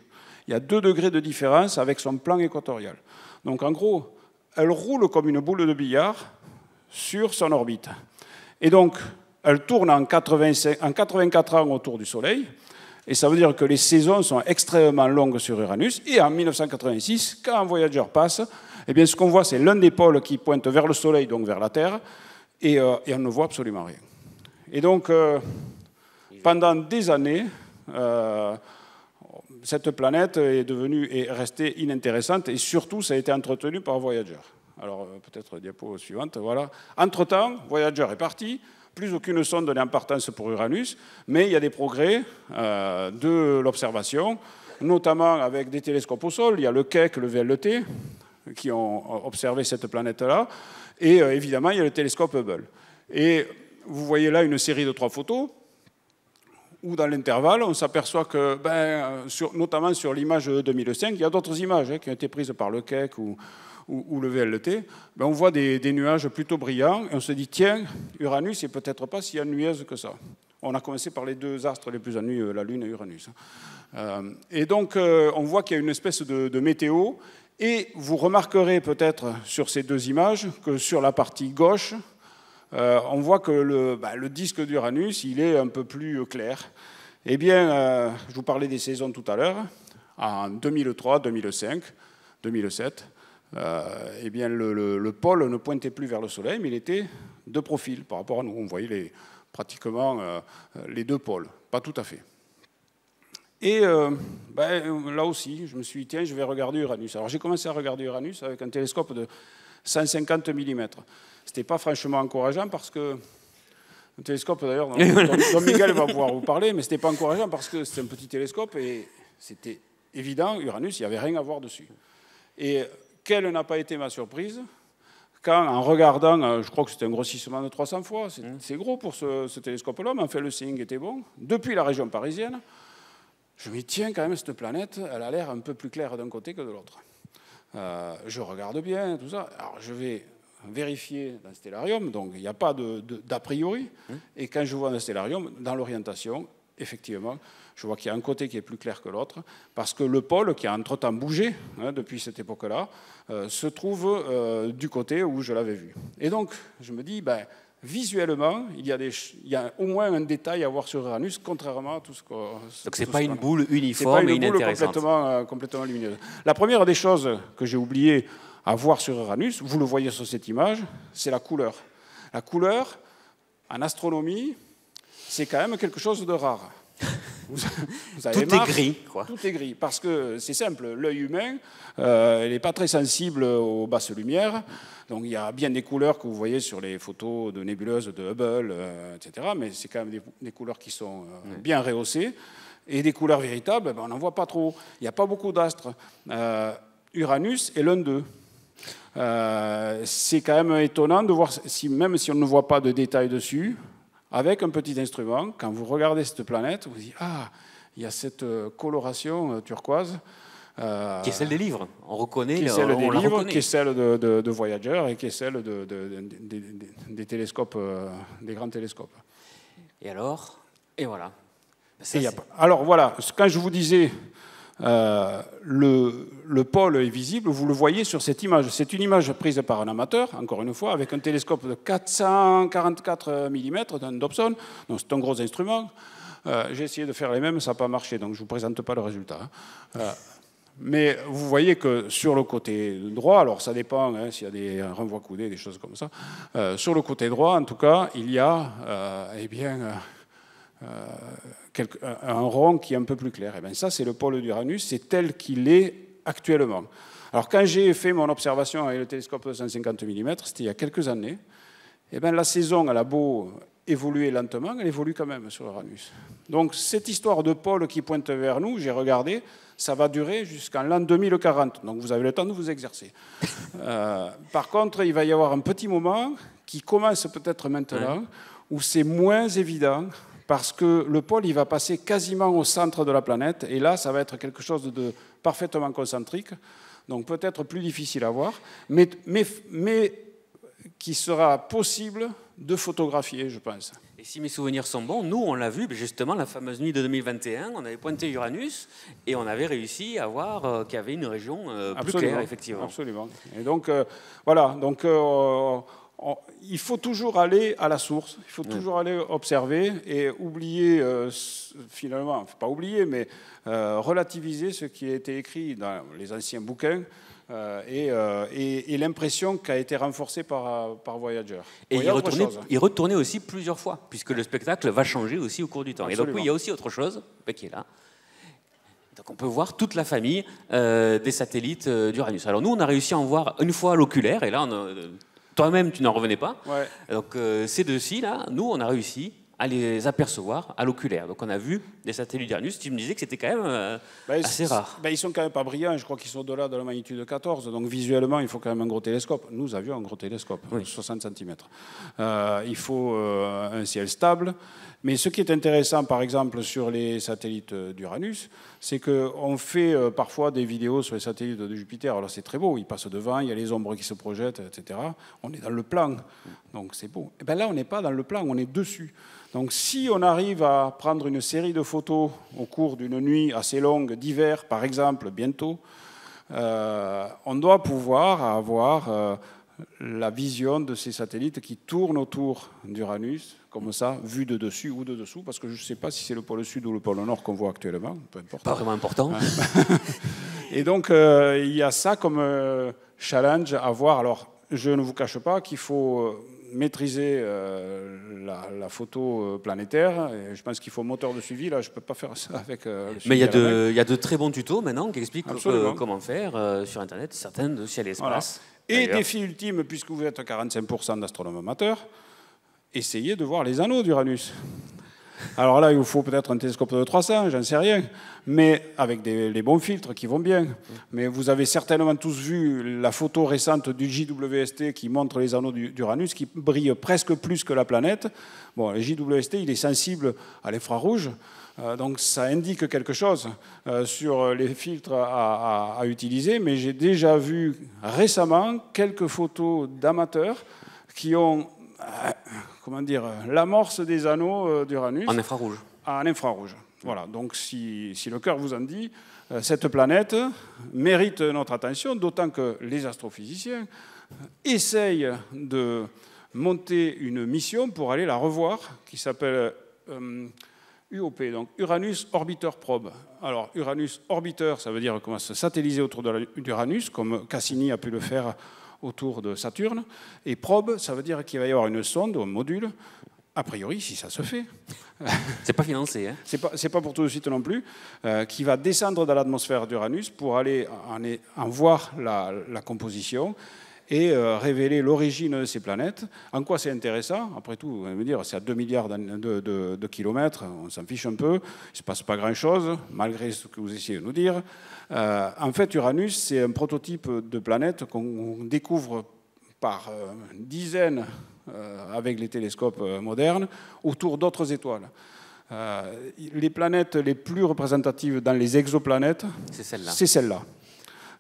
Il y a 2 degrés de différence avec son plan équatorial. Donc en gros, elle roule comme une boule de billard sur son orbite. Et donc, elle tourne en 84 ans autour du Soleil. Et ça veut dire que les saisons sont extrêmement longues sur Uranus. Et en 1986, quand un Voyager passe, eh bien, ce qu'on voit, c'est l'un des pôles qui pointe vers le Soleil, donc vers la Terre, et on ne voit absolument rien. Et donc, pendant des années, cette planète est restée inintéressante, et surtout, ça a été entretenu par Voyager. Alors, peut-être diapo suivante, voilà. Entre-temps, Voyager est parti. Plus aucune sonde n'est en partance pour Uranus, mais il y a des progrès de l'observation, notamment avec des télescopes au sol. Il y a le Keck, le VLT, qui ont observé cette planète-là, et évidemment, il y a le télescope Hubble. Et vous voyez là une série de 3 photos, où dans l'intervalle, on s'aperçoit que, notamment sur l'image 2005, il y a d'autres images qui ont été prises par le Keck ou le VLT, on voit des nuages plutôt brillants, et on se dit, tiens, Uranus n'est peut-être pas si ennuyeuse que ça. On a commencé par les 2 astres les plus ennuyeux, la Lune et Uranus. Et donc, on voit qu'il y a une espèce de météo, et vous remarquerez peut-être sur ces 2 images que sur la partie gauche, on voit que le disque d'Uranus, il est un peu plus clair. Eh bien, je vous parlais des saisons tout à l'heure, en 2003, 2005, 2007, eh bien, le pôle ne pointait plus vers le Soleil, mais il était de profil par rapport à nous. On voyait pratiquement les 2 pôles, pas tout à fait. Et là aussi, je me suis dit, tiens, je vais regarder Uranus. Alors j'ai commencé à regarder Uranus avec un télescope de 150 mm. Ce n'était pas franchement encourageant parce que... Un télescope, d'ailleurs, dont Miguel va pouvoir vous parler, mais ce n'était pas encourageant parce que c'était un petit télescope et c'était évident, Uranus, il n'y avait rien à voir dessus. Et quelle n'a pas été ma surprise quand, en regardant, je crois que c'était un grossissement de 300 fois, c'est gros pour ce télescope-là, mais en fait, le signe était bon, depuis la région parisienne, je me dis, tiens, quand même, cette planète, elle a l'air un peu plus claire d'un côté que de l'autre. Je regarde bien, tout ça. Alors, je vais vérifier dans le stellarium, donc il n'y a pas d'a priori. Et quand je vois dans le stellarium, dans l'orientation, effectivement, je vois qu'il y a un côté qui est plus clair que l'autre, parce que le pôle, qui a entre-temps bougé depuis cette époque-là, se trouve du côté où je l'avais vu. Et donc, je me dis, visuellement, il y a au moins un détail à voir sur Uranus, contrairement à tout ce que... Donc ce n'est pas une boule uniforme et inintéressante. C'est pas une boule complètement lumineuse. La première des choses que j'ai oublié à voir sur Uranus, vous le voyez sur cette image, c'est la couleur. La couleur, en astronomie, c'est quand même quelque chose de rare. Vous avez tout est gris, quoi. Tout est gris, parce que c'est simple, l'œil humain, il n'est pas très sensible aux basses lumières, donc il y a bien des couleurs que vous voyez sur les photos de nébuleuses de Hubble, etc., mais c'est quand même des couleurs qui sont bien rehaussées, et des couleurs véritables, on n'en voit pas trop. Il n'y a pas beaucoup d'astres. Uranus est l'un d'eux. C'est quand même étonnant de voir, même si on ne voit pas de détails dessus, avec un petit instrument, quand vous regardez cette planète, vous vous dites « Ah, il y a cette coloration turquoise Qui est celle des livres. On reconnaît, qui est celle des on la livres, reconnaît. qui est celle de Voyager et qui est celle des télescopes, des grands télescopes. Et alors? Et voilà. Alors voilà, quand je vous disais le pôle est visible, vous le voyez sur cette image. C'est une image prise par un amateur, encore une fois, avec un télescope de 444 mm d'un Dobson. Donc c'est un gros instrument. J'ai essayé de faire les mêmes, ça n'a pas marché, donc je ne vous présente pas le résultat. Mais vous voyez que sur le côté droit, alors ça dépend s'il y a des renvois coudés, des choses comme ça, sur le côté droit, en tout cas, il y a un rond qui est un peu plus clair. Et bien ça, c'est le pôle d'Uranus, c'est tel qu'il est actuellement. Alors quand j'ai fait mon observation avec le télescope de 150 mm, c'était il y a quelques années, et bien la saison, elle a beau évoluer lentement, elle évolue quand même sur Uranus. Donc cette histoire de pôle qui pointe vers nous, j'ai regardé, ça va durer jusqu'en l'an 2040. Donc vous avez le temps de vous exercer. Par contre, il va y avoir un petit moment qui commence peut-être maintenant, où c'est moins évident, parce que le pôle il va passer quasiment au centre de la planète, et là, ça va être quelque chose de parfaitement concentrique, donc peut-être plus difficile à voir, mais qui sera possible de photographier, je pense. Et si mes souvenirs sont bons, nous, on l'a vu, justement, la fameuse nuit de 2021, on avait pointé Uranus et on avait réussi à voir qu'il y avait une région plus claire, effectivement. Absolument. Et donc, voilà. Donc, il faut toujours aller à la source, il faut toujours aller observer et oublier, finalement, pas oublier, mais relativiser ce qui a été écrit dans les anciens bouquins. Et l'impression qui a été renforcée par Voyager. Et il retournait aussi plusieurs fois, puisque le spectacle va changer aussi au cours du temps. Absolument. Et donc oui, il y a aussi autre chose qui est là. Donc on peut voir toute la famille des satellites d'Uranus. Alors nous, on a réussi à en voir une fois à l'oculaire, et là, toi-même, tu n'en revenais pas. Ouais. Donc ces deux-ci, là, nous, on a réussi à les apercevoir à l'oculaire. Donc on a vu des satellites d'Uranus. Tu me disais que c'était quand même assez rare. Ils sont quand même pas brillants, je crois qu'ils sont au-delà de la magnitude 14, donc visuellement il faut quand même un gros télescope. Nous avions un gros télescope, 60 cm. Il faut un ciel stable. Mais ce qui est intéressant, par exemple, sur les satellites d'Uranus, c'est qu'on fait parfois des vidéos sur les satellites de Jupiter. Alors c'est très beau, ils passent devant, il y a les ombres qui se projettent, etc. On est dans le plan, donc c'est beau. Et bien là, on n'est pas dans le plan, on est dessus. Donc si on arrive à prendre une série de photos au cours d'une nuit assez longue d'hiver, par exemple, bientôt, on doit pouvoir avoir la vision de ces satellites qui tournent autour d'Uranus, comme ça, vu de dessus ou de dessous, parce que je ne sais pas si c'est le pôle sud ou le pôle nord qu'on voit actuellement, peu importe. Pas vraiment important. Et donc, il y a ça comme challenge à voir. Alors, je ne vous cache pas qu'il faut maîtriser la photo planétaire. Et je pense qu'il faut un moteur de suivi. Là, je ne peux pas faire ça avec le suivi. Mais il y a de très bons tutos maintenant qui expliquent comment faire sur Internet, certaines de ciel et espace. Voilà. Et défi ultime, puisque vous êtes 45% d'astronomes amateurs, essayez de voir les anneaux d'Uranus. Alors là, il vous faut peut-être un télescope de 300, j'en sais rien, mais avec les bons filtres qui vont bien. Mais vous avez certainement tous vu la photo récente du JWST qui montre les anneaux d'Uranus qui brillent presque plus que la planète. Bon, le JWST, il est sensible à l'infrarouge, donc ça indique quelque chose sur les filtres à utiliser, mais j'ai déjà vu récemment quelques photos d'amateurs qui ont l'amorce des anneaux d'Uranus. En infrarouge. En infrarouge. Voilà. Donc, si le cœur vous en dit, cette planète mérite notre attention, d'autant que les astrophysiciens essayent de monter une mission pour aller la revoir, qui s'appelle UOP, donc Uranus Orbiter Probe. Alors, Uranus Orbiter, ça veut dire qu'on va se satelliser autour d'Uranus, comme Cassini a pu le faire autour de Saturne. Et probe, ça veut dire qu'il va y avoir une sonde ou un module, a priori, si ça se fait. C'est pas financé, hein. C'est pas pour tout de suite non plus, qui va descendre dans l'atmosphère d'Uranus pour aller en voir la composition et révéler l'origine de ces planètes. En quoi c'est intéressant? Après tout, vous allez me dire, c'est à 2 milliards de kilomètres, on s'en fiche un peu, il ne se passe pas grand-chose, malgré ce que vous essayez de nous dire. En fait, Uranus, c'est un prototype de planète qu'on découvre par dizaines avec les télescopes modernes autour d'autres étoiles. Les planètes les plus représentatives dans les exoplanètes, c'est celle-là. C'est celle-là.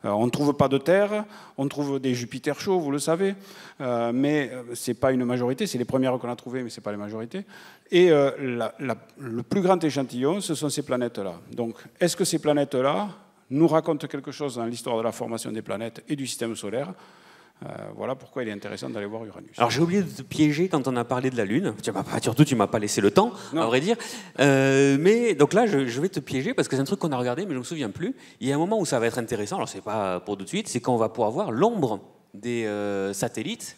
On ne trouve pas de Terre, on trouve des Jupiters chauds, vous le savez, mais ce n'est pas une majorité, c'est les premières qu'on a trouvées, mais ce n'est pas les majorités. Et le plus grand échantillon, ce sont ces planètes-là. Donc, est-ce que ces planètes-là nous racontent quelque chose dans l'histoire de la formation des planètes et du système solaire? Voilà pourquoi il est intéressant d'aller voir Uranus. Alors j'ai oublié de te piéger quand on a parlé de la Lune. Surtout, tu m'as pas laissé le temps, à vrai dire. Mais donc là, je vais te piéger parce que c'est un truc qu'on a regardé, mais je me souviens plus. Il y a un moment où ça va être intéressant. Alors c'est pas pour tout de suite, c'est quand on va pouvoir voir l'ombre des satellites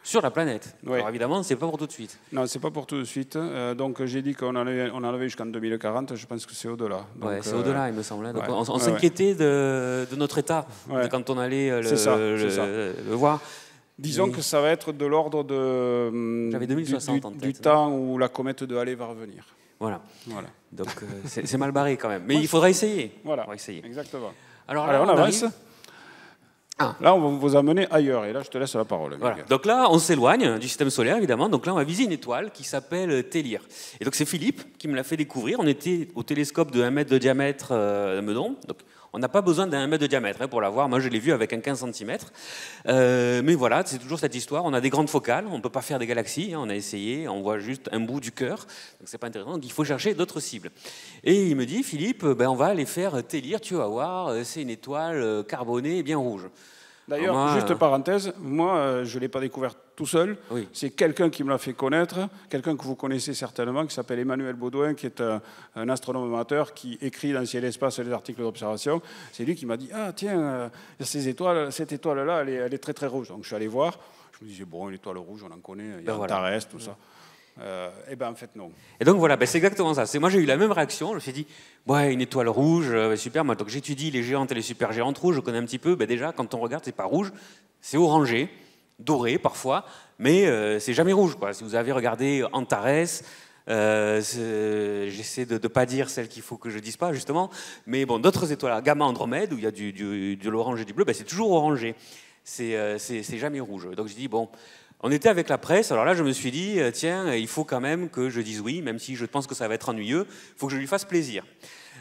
sur la planète. Oui. Alors évidemment, c'est pas pour tout de suite. Non, c'est pas pour tout de suite. Donc j'ai dit qu'on en avait jusqu'en 2040. Je pense que c'est au-delà. Ouais, c'est au-delà, il me semble. Donc, ouais. on s'inquiétait de notre état quand on allait le voir. Disons que ça va être de l'ordre de J'avais 2060 en tête, du temps où la comète de Halley va revenir. Voilà. Donc c'est mal barré quand même. Mais il faudra essayer. Voilà. On va essayer. Exactement. Alors là, on avance. Ah. Là, on va vous amener ailleurs, et là, je te laisse la parole. Voilà. Donc là, on s'éloigne du système solaire, évidemment. Donc là, on va viser une étoile qui s'appelle Télir. Et donc c'est Philippe qui me l'a fait découvrir. On était au télescope de 1 mètre de diamètre à Meudon. Donc on n'a pas besoin d'un 1 mètre de diamètre pour la voir. Moi, je l'ai vu avec un 15 cm. Mais voilà, c'est toujours cette histoire. On a des grandes focales. On ne peut pas faire des galaxies. On a essayé. On voit juste un bout du cœur. Donc c'est pas intéressant. Donc il faut chercher d'autres cibles. Et il me dit, Philippe, on va aller faire Télir. Tu vas voir, c'est une étoile carbonée bien rouge. D'ailleurs, juste parenthèse, moi, je ne l'ai pas découvert tout seul. Oui. C'est quelqu'un qui me l'a fait connaître, quelqu'un que vous connaissez certainement, qui s'appelle Emmanuel Baudouin, qui est un astronome amateur qui écrit dans Ciel et Espace des articles d'observation. C'est lui qui m'a dit « Ah, tiens, cette étoile-là, elle est très, très rouge. » Donc, je suis allé voir. Je me disais « Bon, l'étoile rouge, on en connaît. Il y a Antares, tout ça. » Eh bien, en fait, non. Et donc voilà, c'est exactement ça. Moi, j'ai eu la même réaction. Je me suis dit, ouais, une étoile rouge, super. Moi, donc j'étudie les géantes et les supergéantes rouges. Je connais un petit peu. Déjà, quand on regarde, c'est pas rouge, c'est orangé, doré parfois, mais c'est jamais rouge, quoi. Si vous avez regardé Antares, j'essaie de ne pas dire celle qu'il faut que je dise pas justement, mais bon, d'autres étoiles, Gamma Andromède, où il y a de l'orange et du bleu, c'est toujours orangé. C'est jamais rouge. Donc je dis bon. On était avec la presse, alors là je me suis dit, tiens, il faut quand même que je dise oui, même si je pense que ça va être ennuyeux, il faut que je lui fasse plaisir.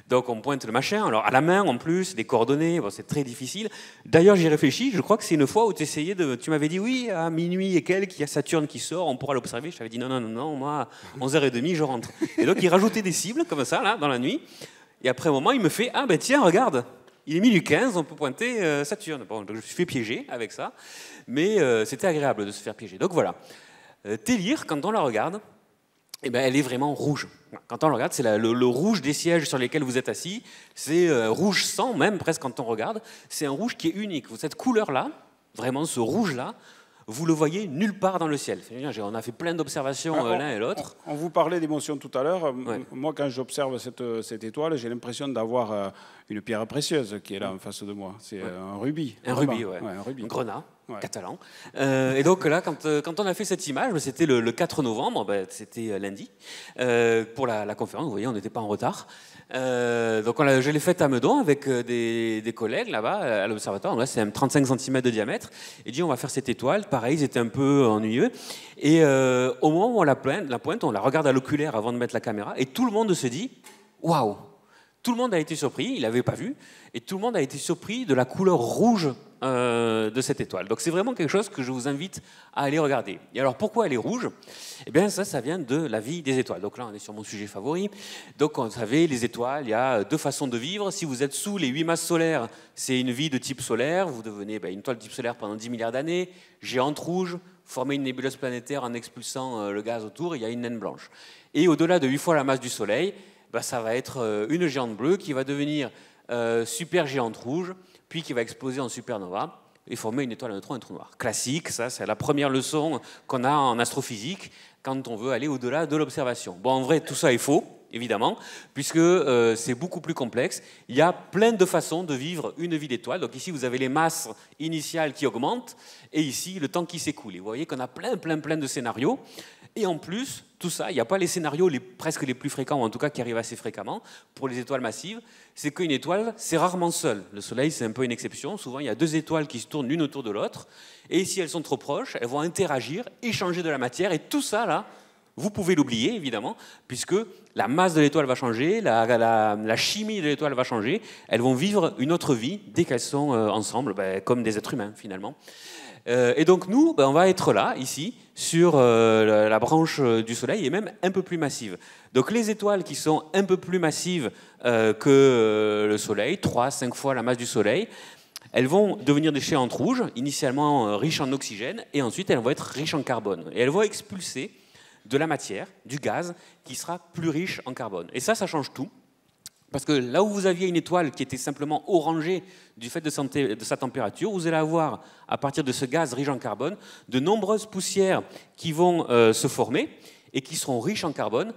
Donc on pointe le machin, alors à la main en plus, des coordonnées, c'est très difficile. D'ailleurs j'y réfléchis, je crois que c'est une fois où tu m'avais dit oui, à minuit et quelques, il y a Saturne qui sort, on pourra l'observer. Je t'avais dit non, moi à 11h30 je rentre. Et donc il rajoutait des cibles comme ça, là, dans la nuit, et après un moment il me fait, ah ben tiens, regarde, il est minuit 15, on peut pointer Saturne. Bon, donc je me suis fait piéger avec ça. Mais c'était agréable de se faire piéger. Donc voilà. Télir, quand on la regarde, elle est vraiment rouge. Quand on la regarde, c'est le rouge des sièges sur lesquels vous êtes assis. C'est rouge sang, même presque quand on regarde. C'est un rouge qui est unique. Cette couleur-là, vraiment ce rouge-là, vous le voyez nulle part dans le ciel. On a fait plein d'observations l'un et l'autre. On vous parlait d'émotion tout à l'heure. Ouais. Moi, quand j'observe cette étoile, j'ai l'impression d'avoir une pierre précieuse qui est là en face de moi. C'est un rubis. Un rubis, ouais. Un rubis. Un grenat, catalan. Et donc là, quand on a fait cette image, c'était le 4 novembre, c'était lundi, pour la conférence. Vous voyez, on n'était pas en retard. Donc je l'ai faite à Meudon avec des collègues là-bas à l'observatoire. Là, c'est un 35 cm de diamètre. Et dit, on va faire cette étoile. Pareil, c'était un peu ennuyeux. Et au moment où on la pointe, on la regarde à l'oculaire avant de mettre la caméra. Et tout le monde se dit, waouh! Tout le monde a été surpris, il l'avait pas vu, et tout le monde a été surpris de la couleur rouge de cette étoile. Donc c'est vraiment quelque chose que je vous invite à aller regarder. Et alors pourquoi elle est rouge? Eh bien ça vient de la vie des étoiles. Donc là on est sur mon sujet favori. Donc vous savez, les étoiles, il y a deux façons de vivre. Si vous êtes sous les 8 masses solaires, c'est une vie de type solaire. Vous devenez une étoile de type solaire pendant 10 milliards d'années, géante rouge, former une nébuleuse planétaire en expulsant le gaz autour, il y a une naine blanche. Et au-delà de 8 fois la masse du Soleil, ça va être une géante bleue qui va devenir super géante rouge, puis qui va exploser en supernova et former une étoile à neutrons, un trou noir. Classique, ça c'est la première leçon qu'on a en astrophysique quand on veut aller au-delà de l'observation. Bon, en vrai, tout ça est faux, évidemment, puisque c'est beaucoup plus complexe. Il y a plein de façons de vivre une vie d'étoile. Donc ici, vous avez les masses initiales qui augmentent, et ici, le temps qui s'écoule. Et vous voyez qu'on a plein de scénarios. Et en plus, tout ça, il n'y a pas les scénarios presque les plus fréquents, ou en tout cas qui arrivent assez fréquemment, pour les étoiles massives, c'est qu'une étoile, c'est rarement seule. Le Soleil, c'est un peu une exception. Souvent, il y a deux étoiles qui se tournent l'une autour de l'autre, et si elles sont trop proches, elles vont interagir, échanger de la matière, et tout ça, là, vous pouvez l'oublier, évidemment, puisque la masse de l'étoile va changer, la chimie de l'étoile va changer. Elles vont vivre une autre vie dès qu'elles sont ensemble, comme des êtres humains, finalement. Et donc, nous, on va être là, ici, sur la branche du Soleil, et même un peu plus massive. Donc, les étoiles qui sont un peu plus massives que le Soleil, 3-5 fois la masse du Soleil, elles vont devenir des géantes rouges, initialement riches en oxygène, et ensuite, elles vont être riches en carbone. Et elles vont expulser de la matière, du gaz, qui sera plus riche en carbone. Et ça change tout. Parce que là où vous aviez une étoile qui était simplement orangée du fait de sa température, vous allez avoir, à partir de ce gaz riche en carbone, de nombreuses poussières qui vont se former et qui seront riches en carbone.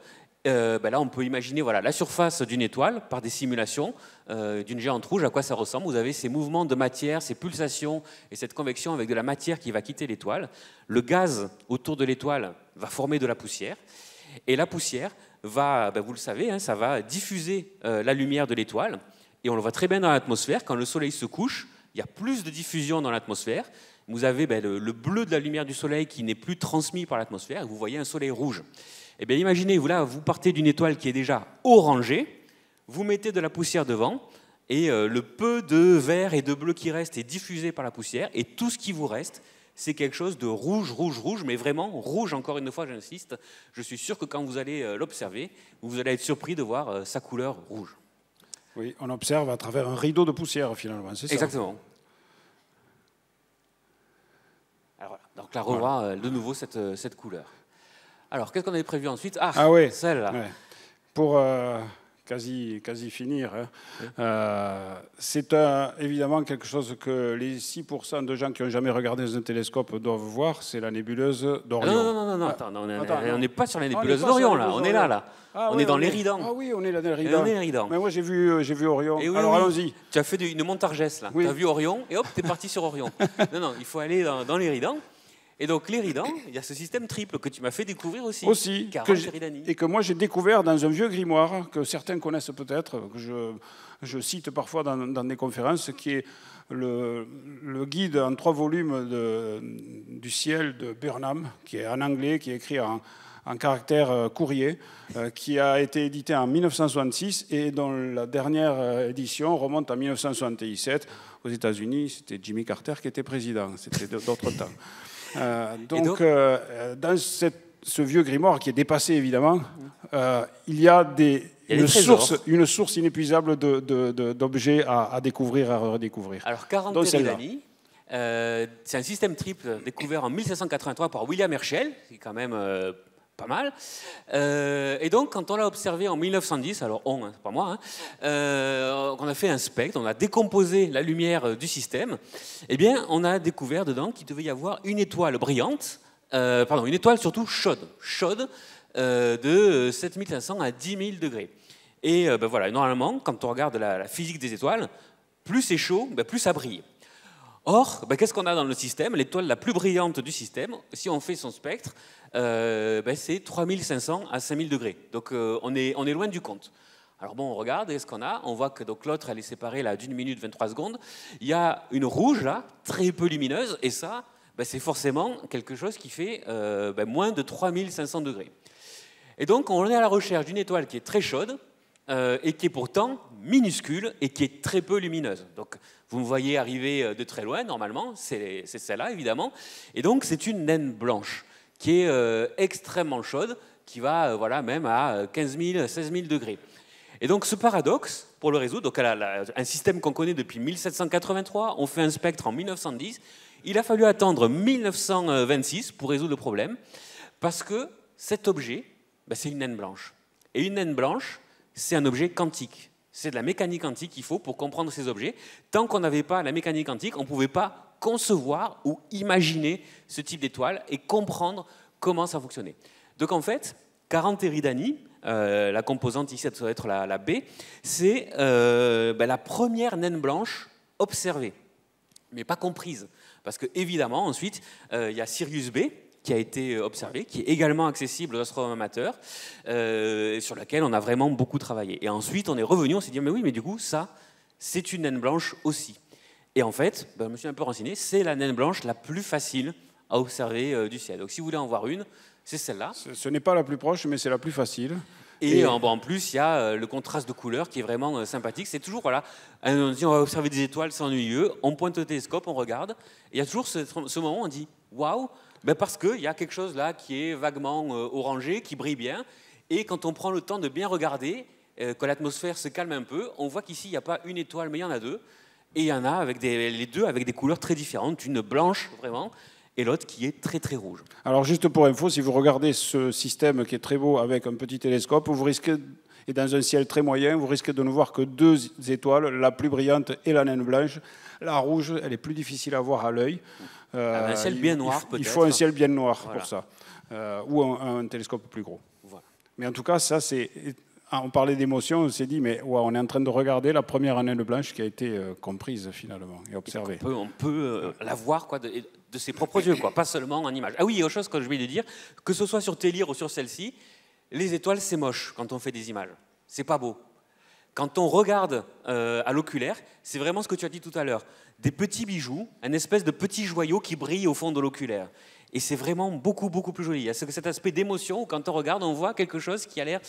Là, on peut imaginer la surface d'une étoile par des simulations d'une géante rouge, à quoi ça ressemble. Vous avez ces mouvements de matière, ces pulsations et cette convection avec de la matière qui va quitter l'étoile. Le gaz autour de l'étoile va former de la poussière. Et la poussière va, vous le savez, ça va diffuser la lumière de l'étoile. Et on le voit très bien dans l'atmosphère. Quand le soleil se couche, il y a plus de diffusion dans l'atmosphère. Vous avez le bleu de la lumière du soleil qui n'est plus transmis par l'atmosphère. Et vous voyez un soleil rouge. Eh bien, imaginez, vous partez d'une étoile qui est déjà orangée, vous mettez de la poussière devant, et le peu de vert et de bleu qui reste est diffusé par la poussière, et tout ce qui vous reste, c'est quelque chose de rouge, rouge, rouge, mais vraiment rouge, encore une fois, j'insiste. Je suis sûr que quand vous allez l'observer, vous allez être surpris de voir sa couleur rouge. Oui, on observe à travers un rideau de poussière, finalement, c'est ça? Exactement. Alors voilà, donc là, on revoit de nouveau cette couleur. Alors, qu'est-ce qu'on avait prévu ensuite? Ah oui, celle-là. Ouais. Pour quasi finir, c'est évidemment quelque chose que les 6% de gens qui n'ont jamais regardé dans un télescope doivent voir, c'est la nébuleuse d'Orion. Non, attends, on n'est pas sur la nébuleuse d'Orion, là. On est là. On est dans l'Éridan. Ah oui, on est là dans l'Éridan. Mais moi, j'ai vu Orion. Oui, alors, allons-y. Tu as fait une montargesse, là. Tu as vu Orion, et hop, tu es parti sur Orion. Non, il faut aller dans l'Éridan. Et donc, l'Éridan, il y a ce système triple que tu m'as fait découvrir aussi. Aussi, et que moi j'ai découvert dans un vieux grimoire que certains connaissent peut-être, que je cite parfois dans des conférences, qui est le guide en 3 volumes du ciel de Burnham, qui est en anglais, qui est écrit en caractère courrier, qui a été édité en 1966 et dont la dernière édition remonte en 1977. Aux États-Unis, c'était Jimmy Carter qui était président, c'était d'autres temps. Dans ce vieux grimoire qui est dépassé évidemment, il y a une source inépuisable d'objets à découvrir, à redécouvrir. Alors 40 Eridani, c'est un système triple découvert en 1783 par William Herschel, qui est quand même pas mal. Et donc, quand on l'a observé en 1910, alors c'est pas moi, on a fait un spectre, on a décomposé la lumière du système, eh bien, on a découvert dedans qu'il devait y avoir une étoile brillante, une étoile surtout chaude, de 7500 à 10 000 degrés. Et normalement, quand on regarde la physique des étoiles, plus c'est chaud, plus ça brille. Or, qu'est-ce qu'on a dans le système? L'étoile la plus brillante du système, si on fait son spectre, c'est 3500 à 5000 degrés. Donc on est loin du compte. Alors bon, on regarde, et ce qu'on a, on voit que l'autre, elle est séparée là d'1 minute 23 secondes. Il y a une rouge là, très peu lumineuse, et ça, c'est forcément quelque chose qui fait moins de 3500 degrés. Et donc on est à la recherche d'une étoile qui est très chaude, et qui est pourtant minuscule et qui est très peu lumineuse. Donc, vous me voyez arriver de très loin, normalement, c'est celle-là, évidemment. Et donc, c'est une naine blanche qui est extrêmement chaude, qui va même à 15 000, 16 000 degrés. Et donc, ce paradoxe, pour le résoudre, donc elle a un système qu'on connaît depuis 1783, on fait un spectre en 1910, il a fallu attendre 1926 pour résoudre le problème, parce que cet objet, c'est une naine blanche. Et une naine blanche, c'est un objet quantique. C'est de la mécanique quantique qu'il faut pour comprendre ces objets. Tant qu'on n'avait pas la mécanique quantique, on ne pouvait pas concevoir ou imaginer ce type d'étoile et comprendre comment ça fonctionnait. Donc en fait, 40 Eridani, la composante ici, ça doit être la B, c'est la première naine blanche observée, mais pas comprise. Parce qu'évidemment, ensuite, il y a Sirius B, qui a été observé, qui est également accessible aux astronomes amateurs, sur laquelle on a vraiment beaucoup travaillé. Et ensuite, on est revenu, on s'est dit, mais oui, mais du coup, ça, c'est une naine blanche aussi. Et en fait, je me suis un peu renseigné, c'est la naine blanche la plus facile à observer du ciel. Donc si vous voulez en voir une, c'est celle-là. Ce n'est pas la plus proche, mais c'est la plus facile. Et en plus, il y a le contraste de couleurs qui est vraiment sympathique. C'est toujours, voilà, on dit on va observer des étoiles, c'est ennuyeux. On pointe le télescope, on regarde. Et il y a toujours ce moment où on dit waouh, ben parce qu'il y a quelque chose là qui est vaguement orangé, qui brille bien. Et quand on prend le temps de bien regarder, quand l'atmosphère se calme un peu, on voit qu'ici, il n'y a pas une étoile, mais il y en a deux. Et il y en a les deux avec des couleurs très différentes. Une blanche, vraiment, et l'autre qui est très très rouge. Alors juste pour info, si vous regardez ce système qui est très beau avec un petit télescope, vous risquez, et dans un ciel très moyen, vous risquez de ne voir que deux étoiles, la plus brillante et la naine blanche. La rouge, elle est plus difficile à voir à l'œil. Un ciel bien noir peut-être. Il faut un ciel bien noir pour ça, ou un télescope plus gros. Voilà. Mais en tout cas, ça c'est... On parlait d'émotion, on s'est dit, mais ouais, on est en train de regarder la première naine blanche qui a été comprise finalement et observée. On peut la voir quoi, de ses propres yeux, quoi, pas seulement en image. Ah oui, il y a autre chose que je voulais dire, que ce soit sur Télir ou sur celle-ci, les étoiles c'est moche quand on fait des images, c'est pas beau. Quand on regarde à l'oculaire, c'est vraiment ce que tu as dit tout à l'heure, des petits bijoux, un espèce de petit joyau qui brille au fond de l'oculaire. Et c'est vraiment beaucoup, beaucoup plus joli. Il y a cet aspect d'émotion où quand on regarde, on voit quelque chose qui a l'air...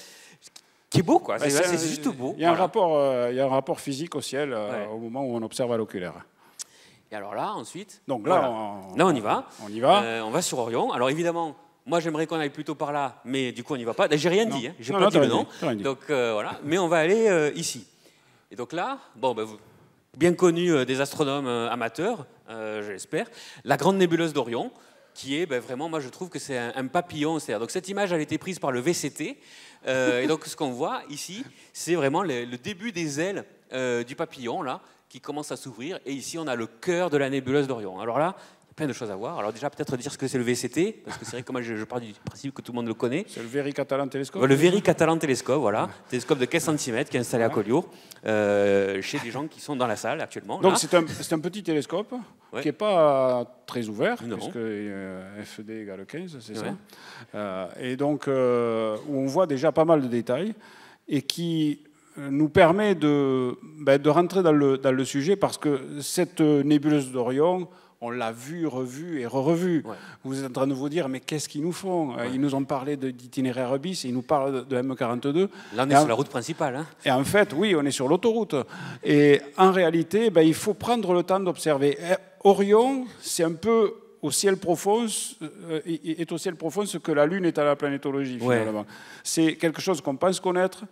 qui est beau, quoi. C'est juste beau. Il y a un rapport physique au ciel au moment où on observe à l'oculaire. Et alors là, ensuite... Donc là, là on y va. On y va. On va sur Orion. Alors évidemment, moi j'aimerais qu'on aille plutôt par là, mais du coup on n'y va pas. J'ai rien dit, hein. J'ai pas dit le nom. Donc voilà. Mais on va aller ici. Et donc là, bon, ben, bien connu des astronomes amateurs, j'espère, la grande nébuleuse d'Orion, qui est vraiment, moi je trouve que c'est un papillon. Donc cette image, elle a été prise par le VCT. Et donc ce qu'on voit ici, c'est vraiment le début des ailes du papillon, là, qui commence à s'ouvrir. Et ici, on a le cœur de la nébuleuse d'Orion. Alors là, il y a plein de choses à voir. Alors déjà, peut-être dire ce que c'est le VCT, parce que c'est vrai que moi, je pars du principe que tout le monde le connaît. C'est le Very Catalan Télescope. Le Very Catalan Télescope, voilà. Télescope de 15 cm qui est installé à Collioure, chez des gens qui sont dans la salle actuellement. Donc c'est un petit télescope qui n'est pas très ouvert, puisque FD égale 15, c'est ça. Et donc, où on voit déjà pas mal de détails, et qui nous permet de rentrer dans le sujet, parce que cette nébuleuse d'Orion, on l'a vue, revue et revue. Ouais. Vous êtes en train de vous dire, mais qu'est-ce qu'ils nous font? Ils nous ont parlé d'itinéraire bis, et ils nous parlent de M42. Là, on est sur la route principale. Hein. Et en fait, oui, on est sur l'autoroute. Et en réalité, il faut prendre le temps d'observer. Orion, c'est un peu au ciel profond, est au ciel profond ce que la Lune est à la planétologie, finalement. C'est quelque chose qu'on pense connaître,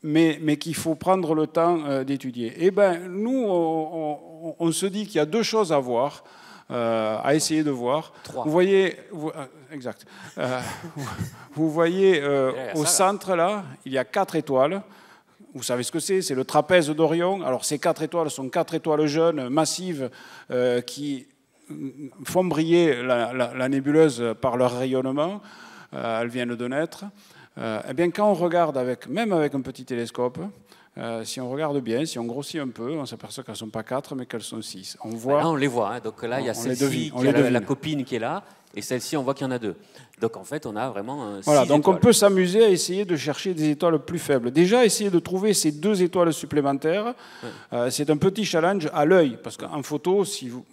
mais qu'il faut prendre le temps d'étudier. Et nous, on se dit qu'il y a deux choses à voir, à essayer de voir. Trois. Vous voyez, exact. Vous voyez au centre, là, il y a 4 étoiles. Vous savez ce que c'est? C'est le trapèze d'Orion. Alors, ces 4 étoiles sont 4 étoiles jeunes, massives, qui font briller la nébuleuse par leur rayonnement. Elles viennent de naître. Eh bien, quand on regarde, même avec un petit télescope, si on regarde bien, si on grossit un peu, on s'aperçoit qu'elles ne sont pas 4, mais qu'elles sont 6. Là, on les voit. Hein. Donc là, il y a celle-ci, la copine qui est là, et celle-ci, on voit qu'il y en a 2. Donc en fait, on a vraiment 6 donc étoiles. On peut s'amuser à essayer de chercher des étoiles plus faibles. Déjà, essayer de trouver ces 2 étoiles supplémentaires, c'est un petit challenge à l'œil, parce qu'en photo,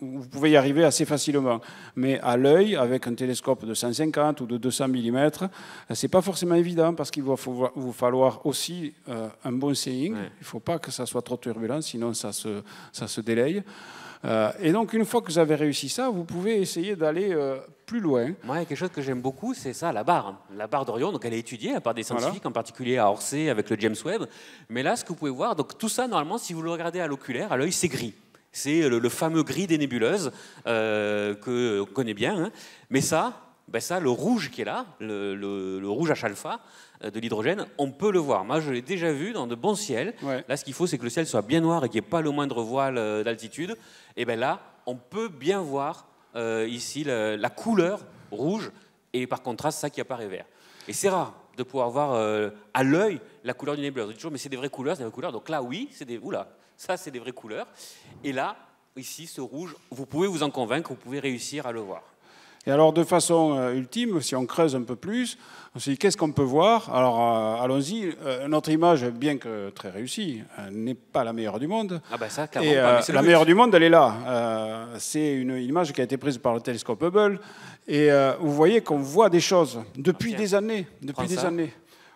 vous pouvez y arriver assez facilement. Mais à l'œil, avec un télescope de 150 ou de 200 mm, c'est pas forcément évident, parce qu'il va vous falloir aussi un bon seeing. Il ne faut pas que ça soit trop turbulent, sinon ça se délaye. Et donc, une fois que vous avez réussi ça, vous pouvez essayer d'aller plus loin. Moi, il y a quelque chose que j'aime beaucoup, c'est ça, la barre. La barre d'Orion, donc elle est étudiée par des scientifiques, en particulier à Orsay avec le James Webb. Mais là, ce que vous pouvez voir, donc tout ça, normalement, si vous le regardez à l'oculaire, à l'œil, c'est gris. C'est le fameux gris des nébuleuses qu'on connaît bien. Hein. Mais ça, le rouge qui est là, le rouge H-alpha de l'hydrogène, on peut le voir. Moi, je l'ai déjà vu dans de bons ciels. Là, ce qu'il faut, c'est que le ciel soit bien noir et qu'il n'y ait pas le moindre voile d'altitude. Et là, on peut bien voir ici la couleur rouge et par contraste, ça qui apparaît vert. Et c'est rare de pouvoir voir à l'œil la couleur d'une nébuleuse. On dit toujours, mais c'est des vraies couleurs, c'est des vraies couleurs. Donc là, oui, ça, c'est des vraies couleurs. Et là, ici, ce rouge, vous pouvez vous en convaincre, vous pouvez réussir à le voir. Et alors, de façon ultime, si on creuse un peu plus, on se dit qu'est-ce qu'on peut voir? Alors, allons-y. Notre image, bien que très réussie, n'est pas la meilleure du monde. Ah ça, clairement et pas, mais la meilleure du monde, elle est là. c'est une image qui a été prise par le télescope Hubble. Et vous voyez qu'on voit des choses depuis des années.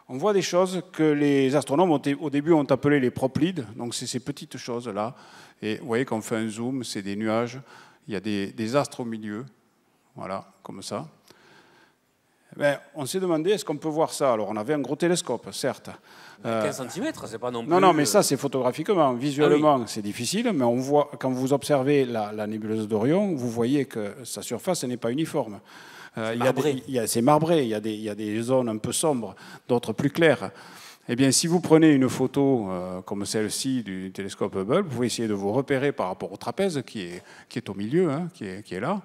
On voit des choses que les astronomes au début ont appelées les proplides. Donc c'est ces petites choses-là. Et vous voyez qu'on fait un zoom, c'est des nuages. Il y a des astres au milieu. Voilà, comme ça. Ben, on s'est demandé, est-ce qu'on peut voir ça? Alors, on avait un gros télescope, certes. 15 cm, c'est pas non plus... Non, mais ça, c'est photographiquement. Visuellement, c'est difficile, mais on voit, quand vous observez la nébuleuse d'Orion, vous voyez que sa surface n'est pas uniforme. C'est marbré, il y a des zones un peu sombres, d'autres plus claires. Eh bien, si vous prenez une photo comme celle-ci du télescope Hubble, vous pouvez essayer de vous repérer par rapport au trapèze qui est au milieu, hein, qui est là,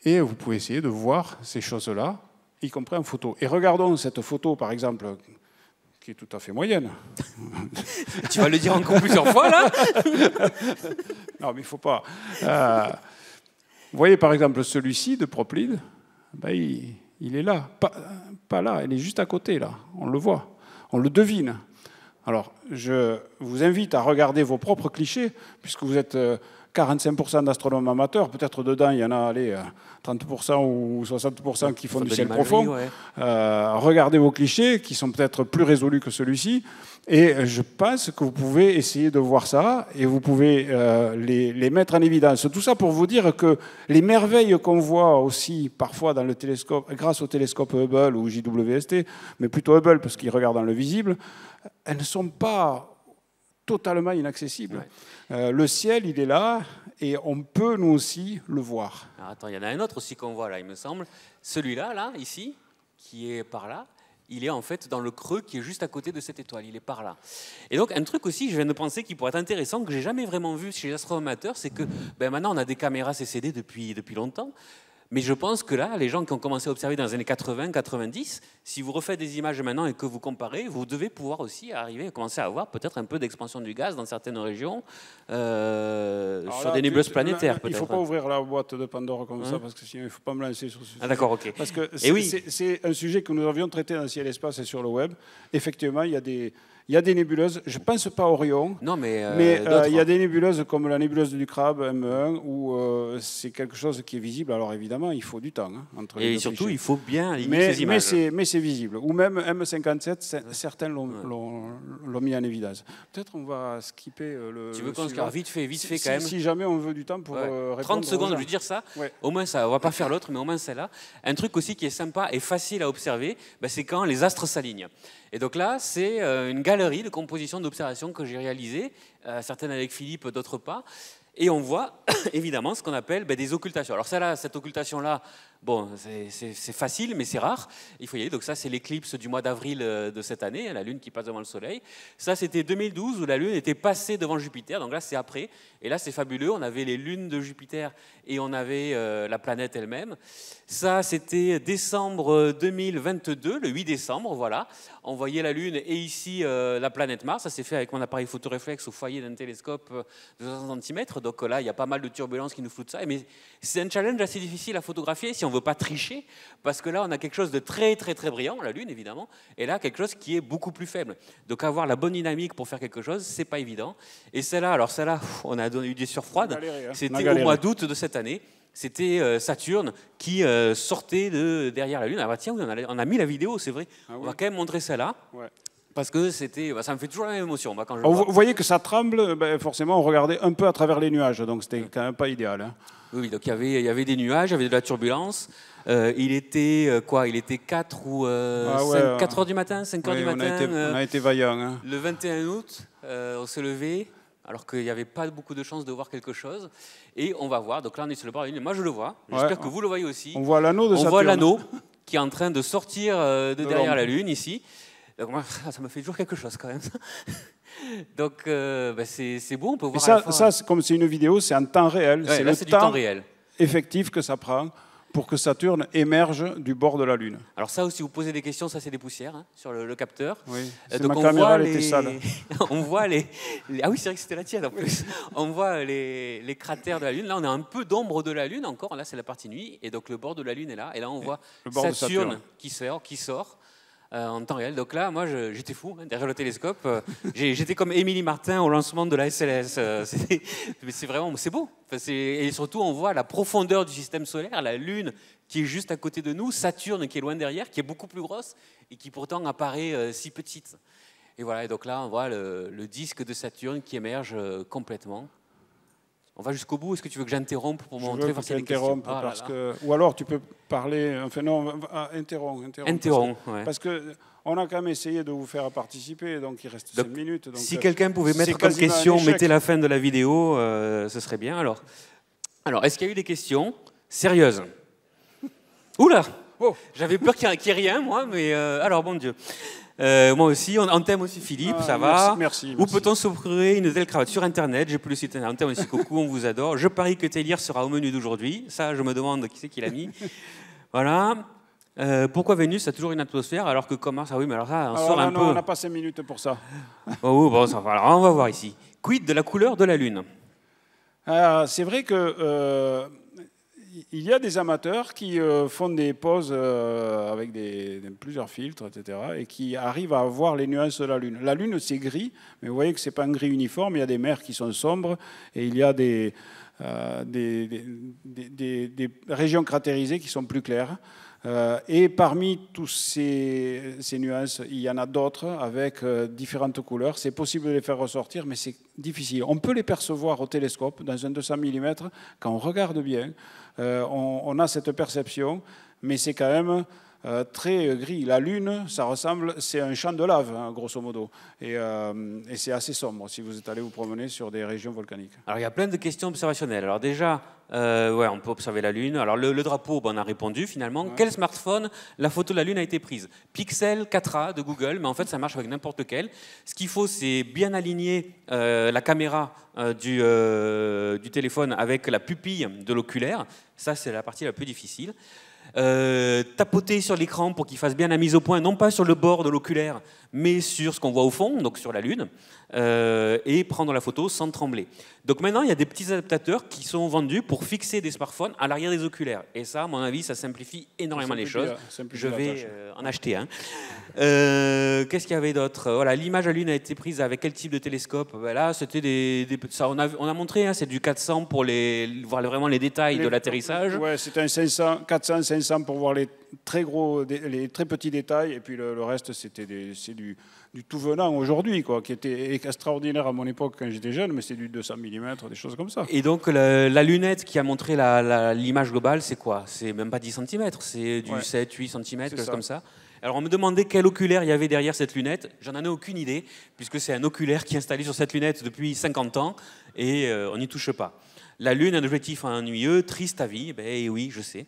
et vous pouvez essayer de voir ces choses-là, y compris en photo. Et regardons cette photo, par exemple, qui est tout à fait moyenne. Tu vas le dire encore plusieurs fois, là? Non, mais il ne faut pas. Vous voyez, par exemple, celui-ci de Proplide, ben, il est là. Pas là, il est juste à côté, là. On le voit, on le devine. Alors, je vous invite à regarder vos propres clichés, puisque vous êtes 45% d'astronomes amateurs. Peut-être dedans, il y en a 30% ou 60% qui font du ciel profond. Ouais. Regardez vos clichés, qui sont peut-être plus résolus que celui-ci. Et je pense que vous pouvez essayer de voir ça et vous pouvez les mettre en évidence. Tout ça pour vous dire que les merveilles qu'on voit aussi parfois dans le télescope, grâce au télescope Hubble ou JWST, mais plutôt Hubble parce qu'il regarde dans le visible, elles ne sont pas totalement inaccessibles. Ouais. Le ciel, il est là et on peut nous aussi le voir. Alors attends, il y en a un autre aussi qu'on voit là, il me semble. Celui-là, là, ici, qui est par là, il est en fait dans le creux qui est juste à côté de cette étoile, il est par là. Et donc un truc aussi, je viens de penser, qui pourrait être intéressant, que j'ai jamais vraiment vu chez les astronomes amateurs, c'est que maintenant on a des caméras CCD depuis longtemps, mais je pense que là, les gens qui ont commencé à observer dans les années 80-90, si vous refaites des images maintenant et que vous comparez, vous devez pouvoir aussi arriver à commencer à avoir peut-être un peu d'expansion du gaz dans certaines régions, sur des nébuleuses planétaires. Il ne faut pas ouvrir la boîte de Pandore comme ça, parce que sinon il ne faut pas me lancer sur ce sujet. Ah d'accord, ok. Parce que c'est un sujet que nous avions traité dans Ciel et Espace et sur le web. Effectivement, il y a des nébuleuses, je ne pense pas Orion, non, mais il y a des nébuleuses comme la nébuleuse du Crabe M1 où c'est quelque chose qui est visible. Alors évidemment, il faut du temps. Entre et surtout, il faut bien aligner ces images. Mais c'est visible. Ou même M57, certains l'ont mis en évidence. Peut-être on va skipper le... Tu veux qu'on se vite fait quand même. Si jamais on veut du temps pour répondre 30 secondes, je veux dire ça. Ouais. Au moins ça, on ne va pas faire l'autre, mais au moins celle-là. Un truc aussi qui est sympa et facile à observer, c'est quand les astres s'alignent. Et donc là, c'est une galerie de compositions d'observations que j'ai réalisées, certaines avec Philippe, d'autres pas. Et on voit évidemment ce qu'on appelle des occultations. Alors cette occultation-là, bon, c'est facile, mais c'est rare. Il faut y aller. Donc ça, c'est l'éclipse du mois d'avril de cette année, la Lune qui passe devant le Soleil. Ça, c'était 2012 où la Lune était passée devant Jupiter. Donc là, c'est après. Et là, c'est fabuleux. On avait les lunes de Jupiter et on avait la planète elle-même. Ça, c'était décembre 2022, le 8 décembre, voilà. On voyait la Lune et ici la planète Mars. Ça s'est fait avec mon appareil photoréflexe au foyer d'un télescope de 60 cm. Donc là, il y a pas mal de turbulences qui nous floutent ça. Mais c'est un challenge assez difficile à photographier si on ne veut pas tricher, parce que là, on a quelque chose de très, très, très brillant, la Lune, évidemment, et là, quelque chose qui est beaucoup plus faible. Donc avoir la bonne dynamique pour faire quelque chose, c'est pas évident. Et celle-là, on a eu des surfroides. C'était au mois d'août de cette année. C'était Saturne qui sortait derrière la Lune. Ah bah tiens, on a mis la vidéo, c'est vrai. Ah oui. On va quand même montrer celle-là. Ouais. Parce que ça me fait toujours la même émotion. Quand vous voyez que ça tremble, forcément, on regardait un peu à travers les nuages, donc c'était quand même pas idéal. Hein. Oui, donc il y avait des nuages, il y avait de la turbulence. Il était 4 ou 4 heures du matin, 5 heures du matin. On a été vaillants. Hein. Le 21 août, on s'est levé, alors qu'il n'y avait pas beaucoup de chances de voir quelque chose. Et on va voir, donc là on est sur le bord de la Lune, moi je le vois, j'espère que vous le voyez aussi. On voit l'anneau de Saturne. On voit l'anneau qui est en train de sortir de derrière la Lune, ici. Donc moi, ça me fait toujours quelque chose quand même. Donc c'est beau, on peut voir. Et ça comme c'est une vidéo, c'est en temps réel. Ouais, c'est le temps réel effectif que ça prend pour que Saturne émerge du bord de la Lune. Alors ça aussi, vous posez des questions, ça c'est des poussières sur le capteur. Oui, donc ma caméra elle était sale. On voit ah oui, c'est vrai que c'était la tienne en plus. On voit les cratères de la Lune. Là, on a un peu d'ombre de la Lune encore. Là, c'est la partie nuit. Et donc le bord de la Lune est là. Et là, on voit Saturne qui sort. en temps réel. Donc là, moi, j'étais fou derrière le télescope. J'étais comme Émilie Martin au lancement de la SLS. C'est vraiment, c'est beau. Enfin, et surtout, on voit la profondeur du système solaire, la Lune qui est juste à côté de nous, Saturne qui est loin derrière, qui est beaucoup plus grosse et qui pourtant apparaît si petite. Et voilà. Et donc là, on voit le disque de Saturne qui émerge complètement. On va jusqu'au bout. Est-ce que tu veux que j'interrompe pour montrer voir s'il y a des questions parce que... Ou alors tu peux parler... Enfin non, interromps. Ouais. Parce qu'on a quand même essayé de vous faire participer, donc il reste 5 minutes. Donc si quelqu'un pouvait mettre comme question, mettez la fin de la vidéo, ce serait bien. Alors est-ce qu'il y a eu des questions sérieuses? Oula, j'avais peur qu'il n'y ait rien, moi, mais alors, bon Dieu. Moi aussi, on t'aime aussi Philippe, ça va. Merci. Où peut-on se procurer une telle cravate? Sur Internet, j'ai plus le site internet, on t'aime aussi coucou, on vous adore. Je parie que Télir sera au menu d'aujourd'hui. Ça, je me demande qui c'est qui l'a mis. Voilà. Pourquoi Vénus a toujours une atmosphère alors que comment ça? Oui, mais alors ça, on sort un peu. On n'a pas 5 minutes pour ça. Bon, ça va. Alors, on va voir ici. Quid de la couleur de la Lune? C'est vrai que... il y a des amateurs qui font des poses avec plusieurs filtres, etc., et qui arrivent à voir les nuances de la Lune. La Lune, c'est gris, mais vous voyez que ce n'est pas un gris uniforme. Il y a des mers qui sont sombres et il y a des régions cratérisées qui sont plus claires. Et parmi tous ces nuances, il y en a d'autres avec différentes couleurs. C'est possible de les faire ressortir, mais c'est difficile. On peut les percevoir au télescope, dans un 200 mm. Quand on regarde bien, on a cette perception, mais c'est quand même très gris. La Lune, ça ressemble, c'est un champ de lave, hein, grosso modo. Et c'est assez sombre si vous êtes allé vous promener sur des régions volcaniques. Alors, il y a plein de questions observationnelles. Alors déjà, on peut observer la Lune. Alors, le drapeau, on a répondu finalement. Ouais. Quel smartphone la photo de la Lune a été prise? Pixel 4a de Google, mais en fait, ça marche avec n'importe lequel. Ce qu'il faut, c'est bien aligner la caméra du téléphone avec la pupille de l'oculaire. Ça, c'est la partie la plus difficile. Tapoter sur l'écran pour qu'il fasse bien la mise au point, non pas sur le bord de l'oculaire, mais sur ce qu'on voit au fond, donc sur la Lune, et prendre la photo sans trembler. Donc maintenant, il y a des petits adaptateurs qui sont vendus pour fixer des smartphones à l'arrière des oculaires. Et ça, à mon avis, ça simplifie énormément les choses. Je vais en acheter un. Qu'est-ce qu'il y avait d'autre? Voilà, l'image à Lune a été prise avec quel type de télescope? Là, c'était ça, on a montré, hein, c'est du 400 pour voir vraiment les détails de l'atterrissage. Ouais, c'était un 400, 500 pour voir les très petits détails, et puis le reste, c'est du tout venant aujourd'hui, quoi, qui était extraordinaire à mon époque quand j'étais jeune, mais c'est du 200 mm, des choses comme ça. Et donc la lunette qui a montré l'image globale, c'est quoi? C'est même pas 10 cm, c'est du 7-8 cm, quelque chose comme ça. Alors on me demandait quel oculaire il y avait derrière cette lunette. J'en ai aucune idée, puisque c'est un oculaire qui est installé sur cette lunette depuis 50 ans, et on n'y touche pas. La Lune, un objectif ennuyeux, triste à vie, ben oui, je sais.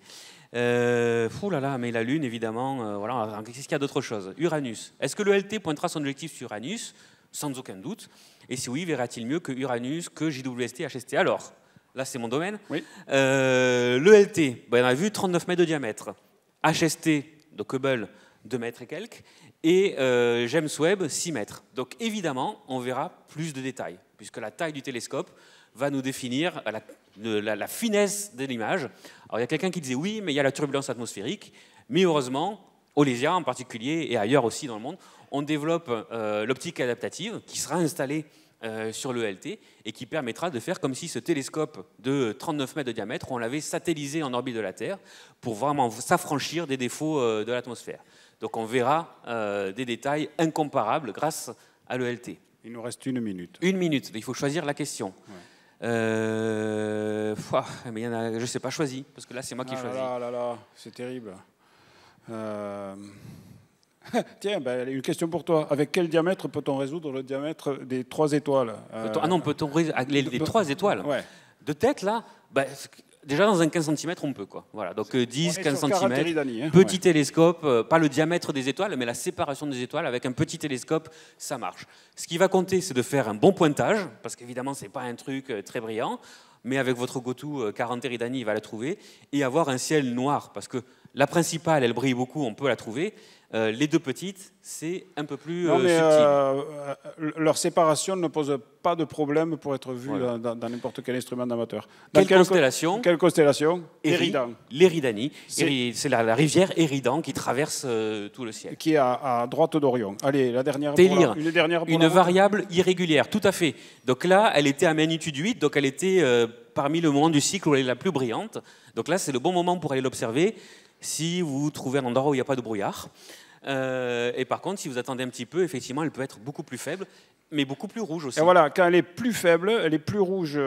Ouh là là, mais la Lune, évidemment, voilà. Qu'est-ce qu'il y a d'autre chose? Uranus. Est-ce que le LT pointera son objectif sur Uranus? Sans aucun doute. Et si oui, verra-t-il mieux que Uranus, que JWST, HST? Alors, là, c'est mon domaine. Oui. Le LT, on a vu 39 mètres de diamètre. HST, de Hubble, 2 mètres et quelques. Et James Webb, 6 mètres. Donc, évidemment, on verra plus de détails, puisque la taille du télescope va nous définir la finesse de l'image. Alors il y a quelqu'un qui disait oui, mais il y a la turbulence atmosphérique. Mais heureusement, au LESIA en particulier, et ailleurs aussi dans le monde, on développe l'optique adaptative qui sera installée sur le LT et qui permettra de faire comme si ce télescope de 39 mètres de diamètre, on l'avait satellisé en orbite de la Terre pour vraiment s'affranchir des défauts de l'atmosphère. Donc on verra des détails incomparables grâce à le LT. Il nous reste 1 minute. 1 minute, il faut choisir la question. Ouais. Mais il y en a, je ne sais pas, choisi, parce que là, c'est moi qui choisis. Là, c'est terrible. Tiens, une question pour toi. Avec quel diamètre peut-on résoudre le diamètre des 3 étoiles? Peut-on résoudre les 3 étoiles? Ouais. De tête, là, déjà dans un 15 cm, on peut, quoi. Voilà, donc 10, 15 cm, petit télescope, pas le diamètre des étoiles, mais la séparation des étoiles. Avec un petit télescope, ça marche. Ce qui va compter, c'est de faire un bon pointage, parce qu'évidemment, ce n'est pas un truc très brillant, mais avec votre GoTo 40 Eridani, il va la trouver, et avoir un ciel noir, parce que La principale, elle brille beaucoup, on peut la trouver. Les deux petites, c'est un peu plus non, mais, subtil. Leur séparation ne pose pas de problème pour être vue voilà. dans n'importe quel instrument d'amateur. Quelle constellation? Quelle constellation? Eridan. L'Éridanie. C'est la rivière Éridan qui traverse tout le ciel. Qui est à droite d'Orion. Allez, la dernière. Une dernière une variable irrégulière, tout à fait. Donc là, elle était à magnitude 8, donc elle était parmi le moment du cycle où elle est la plus brillante. Donc là, c'est le bon moment pour aller l'observer si vous trouvez un endroit où il n'y a pas de brouillard. Et par contre, si vous attendez un petit peu, effectivement, elle peut être beaucoup plus faible, mais beaucoup plus rouge aussi. Et voilà, quand elle est plus faible, elle est plus rouge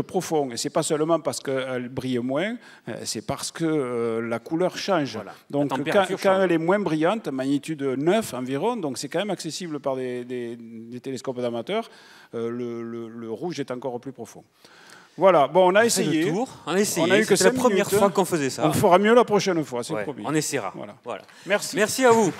profond. Et c'est pas seulement parce qu'elle brille moins, c'est parce que la couleur change. Voilà. Donc quand elle est moins brillante, magnitude 9 environ, donc c'est quand même accessible par des télescopes d'amateurs, le rouge est encore plus profond. Voilà, bon, on a essayé. On a essayé. C'est la première fois qu'on faisait ça. On fera mieux la prochaine fois, c'est promis. On essaiera. Voilà. Voilà. Merci. Merci à vous.